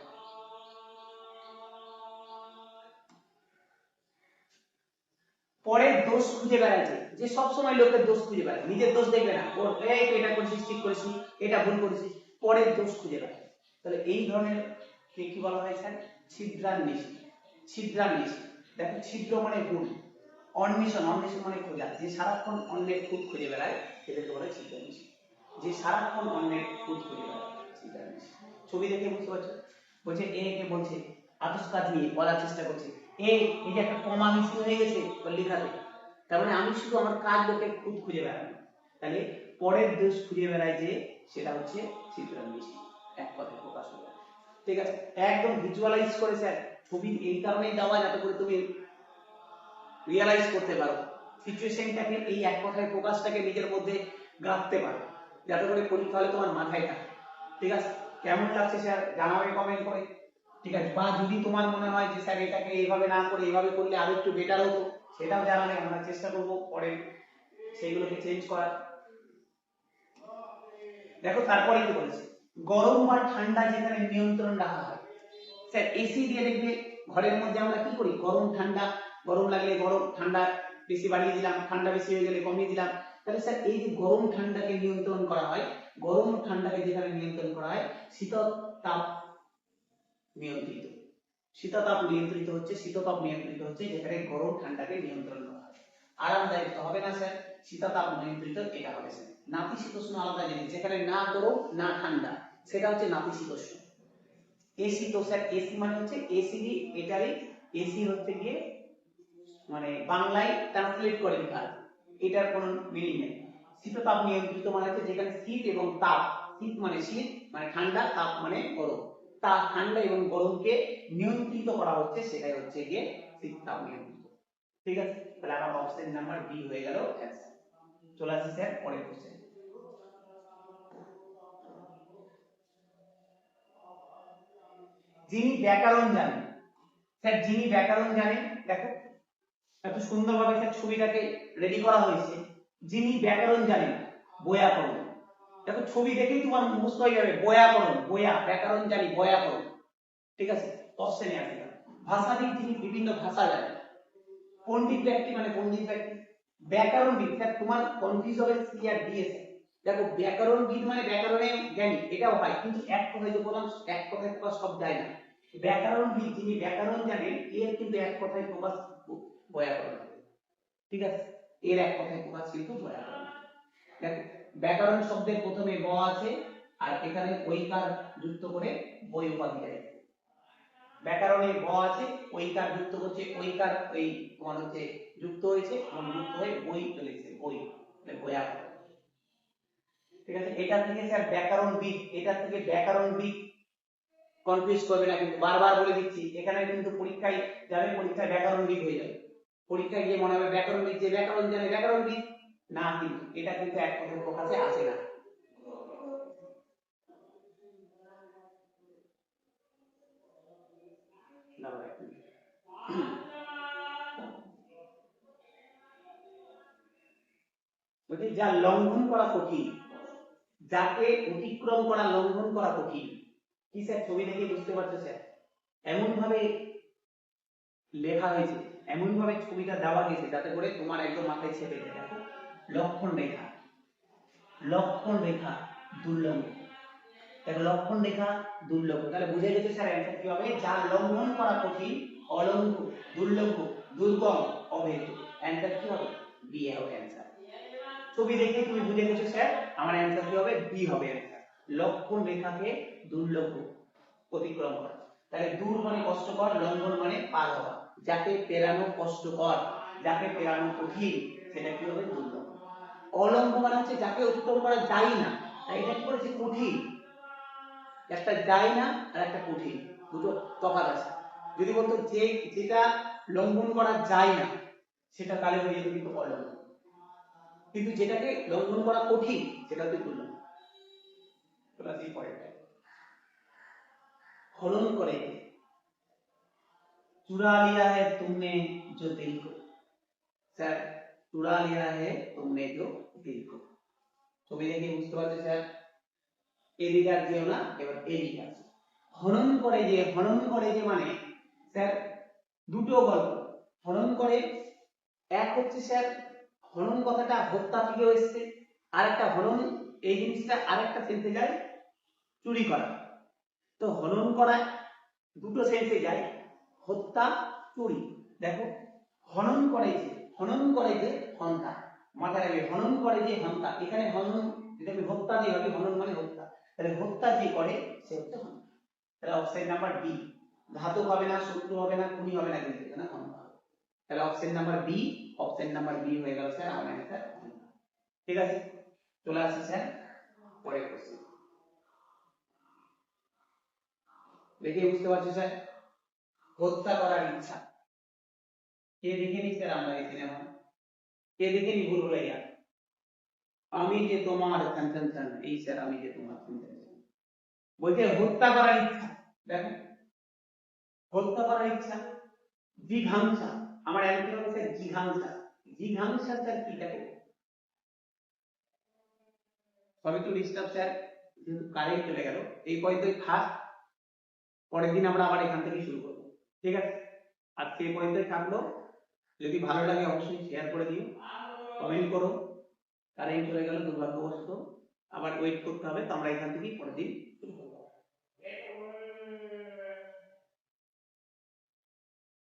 পরের দোষ খুঁজে বেড়াচ্ছে, যে সব সময় লোকের দোষ খুঁজে বেড়ায়, নিজের দোষ দেখবে না, ওর এই তো এটা করেছিস ঠিক করেছিস, এটা ভুল করেছিস, পরের দোষ খুঁজে বেড়ায়। তাহলে এই ধরনের কি বলা হয় স্যার? ছিদ্রান্বেষী। ছিদ্রান্বেষী, দেখো ছিদ্র মানে ভুল, অন্বেষণ, অন্বেষণ মানে খোঁজা, যে সারাক্ষণ অন্যের খুঁত খুঁজে বেড়ায় এদেরকে বলে ছিদ্রান্বেষী। যে সারাক্ষণ অন্যের খুঁত খুঁজে বেড়ায় ছিদ্রান্বেষী। ছবি দেখে বুঝতে পারছো? বলছে এ কে বলছে আতস কাজ নিয়ে বলার চেষ্টা করছে, এই যে একটা কমা মিস হয়ে গেছে ওর লেখাতে, তার মানে আমি শুধু আমার কাজ লোকের খুঁত খুঁজে বেড়ানো। তাহলে পরের দোষ খুঁজে বেড়ায় যে, সেটা হচ্ছে ছিদ্রান্বেষী, এক কথায় প্রকাশ হয়ে যায়। ঠিক আছে, একদম ভিজুয়ালাইজ করে স্যার ছবি এই কারণেই দেওয়া যাতে করে তুমি রিয়ালাইজ করতে পারো সিচুয়েশনটাকে, এই এক কথায় প্রকাশটাকে নিজের মধ্যে গাঁথতে পারো, যাতে করে পরীক্ষা হলে তোমার মাথায় থাকে। ঠিক আছে, কেমন লাগছে স্যার জানাবে কমেন্ট করে, ঠিক আছে। বা যদি তোমার মনে হয় যে স্যার এটাকে এইভাবে না করে এইভাবে করলে আরো একটু বেটার হতো, সেটাও জানালে আমরা চেষ্টা করব পরে সেইগুলোকে চেঞ্জ করার। দেখো তারপরে কি বলেছে, গরম বা ঠান্ডা যেখানে নিয়ন্ত্রণ রাখা হয়। স্যার এসি দিয়ে দেখবে ঘরের মধ্যে আমরা কি করি, গরম ঠান্ডা, গরম লাগলে গরম ঠান্ডা বেশি বাড়িয়ে দিলাম, ঠান্ডা বেশি হয়ে গেলে কমিয়ে দিলাম। তাহলে স্যার এই যে গরম ঠান্ডাকে নিয়ন্ত্রণ করা হয়, গরম ঠান্ডাকে যেখানে নিয়ন্ত্রণ করা হয়, শীতল তাপ নিয়ন্ত্রিত। শীততাপ নিয়ন্ত্রিত হচ্ছে, শীততাপ নিয়ন্ত্রিত হচ্ছে যেখানে গরম ঠান্ডাকে নিয়ন্ত্রণ করা হয়। আরামদায়ক তো হবে না স্যার, শীততাপ নিয়ন্ত্রিত এটা হবে স্যার। নাতিশীতোষ্ণ আলাদা জিনিস, যেখানে না গরম না ঠান্ডা, সেটা হচ্ছে নাতিশীতোষ্ণ। এসি তো স্যার এসি মানে হচ্ছে এসি এটারই, এসি হচ্ছে গিয়ে মানে বাংলায় ট্রান্সলেট করে লিখা, এটার কোনো মিনিং নেই। শীততাপ নিয়ন্ত্রিত মানে হচ্ছে যেখানে শীত এবং তাপ শীত মানে শীত মানে ঠান্ডা, তাপ মানে গরম। ঠান্ডা এবং গরমকে নিয়ন্ত্রিত করা হচ্ছে, সেটাই হচ্ছে গিয়ে শীত তাপ নিয়ন্ত্রিত। ঠিক আছে, তাহলে আমার অপশন নাম্বার বি হয়ে গেল অ্যান্সার। চলে আসি স্যার পরের কোশ্চেন। যিনি ব্যাকরণ জানেন, স্যার যিনি ব্যাকরণ জানেন, দেখো এত সুন্দরভাবে স্যার ছবিটাকে রেডি করা হয়েছে। যিনি ব্যাকরণ জানেন, বৈয়াকরণ। দেখো ছবি দেখেই তোমার মুখস্থ হয়ে যাবে, বৈয়াকরণ, বৈয়া, ব্যাকরণ জানি, বৈয়াকরণ। ঠিক আছে, অপশনে আসবে। ভাষাবিদ যিনি বিভিন্ন ভাষা জানেন। পণ্ডিত ব্যক্তি মানে পণ্ডিত ব্যক্তি। ব্যাকরণবিদ, স্যার তোমার কনফিউজ হবে সি আর ডি এস। দেখো ব্যাকরণবিদ মানে ব্যাকরণে জ্ঞানী, এটাও হয়, কিন্তু এক কথায় যে বললাম, এক কথায় প্রকাশ সব যায় না। ব্যাকরণবিদ যিনি ব্যাকরণ জানেন, এর কিন্তু এক কথায় প্রকাশ বৈয়াকরণ। ঠিক আছে, এর এক কথায় প্রকাশ কিন্তু বৈয়াকরণ। দেখো ব্যাকরণ শব্দের প্রথমে ব আছে, আর এখানে ঐকার যুক্ত করে বই উপাধি দেয়। ব্যাকরণে ব আছে, ঐকার যুক্ত করছে, ঐকার এই তোমার হচ্ছে যুক্ত হয়েছে এবং যুক্ত হয়ে বই চলেছে, বই মানে বৈয়াকরণ। ঠিক আছে, এটা থেকে স্যার ব্যাকরণবিদ, এটা থেকে ব্যাকরণবিদ কনফিউজ করবে না, কিন্তু বারবার বলে দিচ্ছি, এখানে কিন্তু পরীক্ষায় যাবে, পরীক্ষায় ব্যাকরণবিদ হয়ে যাবে, পরীক্ষায় গিয়ে মনে হবে ব্যাকরণবিদ যে ব্যাকরণ জানে ব্যাকরণবিদ না, কিন্তু এটা কিন্তু এক কথায় প্রকাশে আসে না। বলছি যা লঙ্ঘন করা কঠিন, যাকে অতিক্রম করা, লঙ্ঘন করা কঠিন। কি স্যার ছবি দেখে বুঝতে পারছো স্যার? এমন ভাবে লেখা হয়েছে, এমন ভাবে ছবিটা দেওয়া হয়েছে যাতে করে তোমার একদম মাথায় ছেপে যায়। দেখো লক্ষণ রেখা, লক্ষণ রেখা দুর্লভ। দেখো লক্ষণ রেখা দুর্লভ, তাহলে বুঝে গেছে স্যার অ্যান্সার কি হবে? যা লঙ্ঘন করা কঠিন, অলঙ্ঘ, দুর্লভ, দুর্গম, অবৈধ। অ্যান্সার কি হবে? বি হবে অ্যান্সার। ছবি দেখে তুমি বুঝে গেছো স্যার, আমার অ্যান্সার কি হবে? বি হবে অ্যান্সার। লক্ষণ রেখাকে দুর্লভ অতিক্রম করা। তাহলে দূর মানে কষ্টকর, লঙ্ঘন মানে পার হওয়া। যাকে পেরানো কষ্টকর, যাকে পেরানো কঠিন, সেটা কি হবে? দুর্লভ। অলঙ্ঘ মানে হচ্ছে যাকে অতিক্রম করা যায় না, তাই এটা কি বলেছে? কঠিন। একটা যায় না আর একটা কঠিন, দুটো তফাৎ আছে। যদি বলতো যে যেটা লঙ্ঘন করা যায় না, সেটা কালে হয়ে যেত কিন্তু অলঙ্ঘ, কিন্তু যেটাকে লঙ্ঘন করা কঠিন সেটা হচ্ছে দুর্লভ। ক্লাস এই পয়েন্টটা हनन करे चुरा लिया है तुमने जो दिल को। सर चुरा लिया है तुमने जो दिल को। ছবি দেখে বুঝতে পারছো স্যার? এদিকে আর যেও না, এবার এদিকে আসো। হনন করে যে মানে স্যার দুটো গল্প। হনন করে এক হচ্ছে স্যার হনন কথাটা হত্যা থেকেও এসেছে, আর একটা হনন এই জিনিসটা আরেকটা সেন্সে যায় চুরি করা। তো হনন করা দুটো সেন্সে যায়, হত্যা চুরি। দেখো হনন করে যে হন্তা, মাথায় রাখবে হনন করে যে হন্তা। এখানে হনন যদি আমি হত্যা দিয়ে ভাবি, হনন মানে হত্যা, তাহলে হত্যা যে করে সে হচ্ছে হন্তা। তাহলে অপশন নাম্বার বি, ঘাতক হবে না, শত্রু হবে না, খুনি হবে না, কিন্তু এখানে হন্তা। তাহলে option number B, option number B হয়ে গেল স্যার আমার অ্যানসার। ঠিক আছে, চলে আসি স্যার পরের কোশ্চেন। দেখে বুঝতে পারছি স্যার? হত্যা করার ইচ্ছা। কে দেখেনি স্যার আমরা এই সিনেমা? কে দেখেনি ভুল ভুলাইয়া? আমি যে তোমার ছান ছান ছান, এই স্যার আমি যে তোমার ছান ছান ছান। বলছে হত্যা করার ইচ্ছা। দেখো হত্যা করার ইচ্ছা, জিঘাংসা। আমার অ্যান্সার হবে স্যার জিঘাংসা। জিঘাংসা স্যার কি? দেখো সবই তো ডিস্টার্ব স্যার, যেহেতু কারেন্ট চলে গেল এই পর্যন্তই থাক, পরের দিন আমরা আবার এখান থেকে শুরু করব। ঠিক আছে, আজকে এই পর্যন্তই থাকলো। যদি ভালো লাগে অবশ্যই শেয়ার করে দিও, কমেন্ট করো। কারেন্ট চলে গেল দুর্ভাগ্যবশত, আবার ওয়েট করতে হবে, তো আমরা এখান থেকেই পরের দিন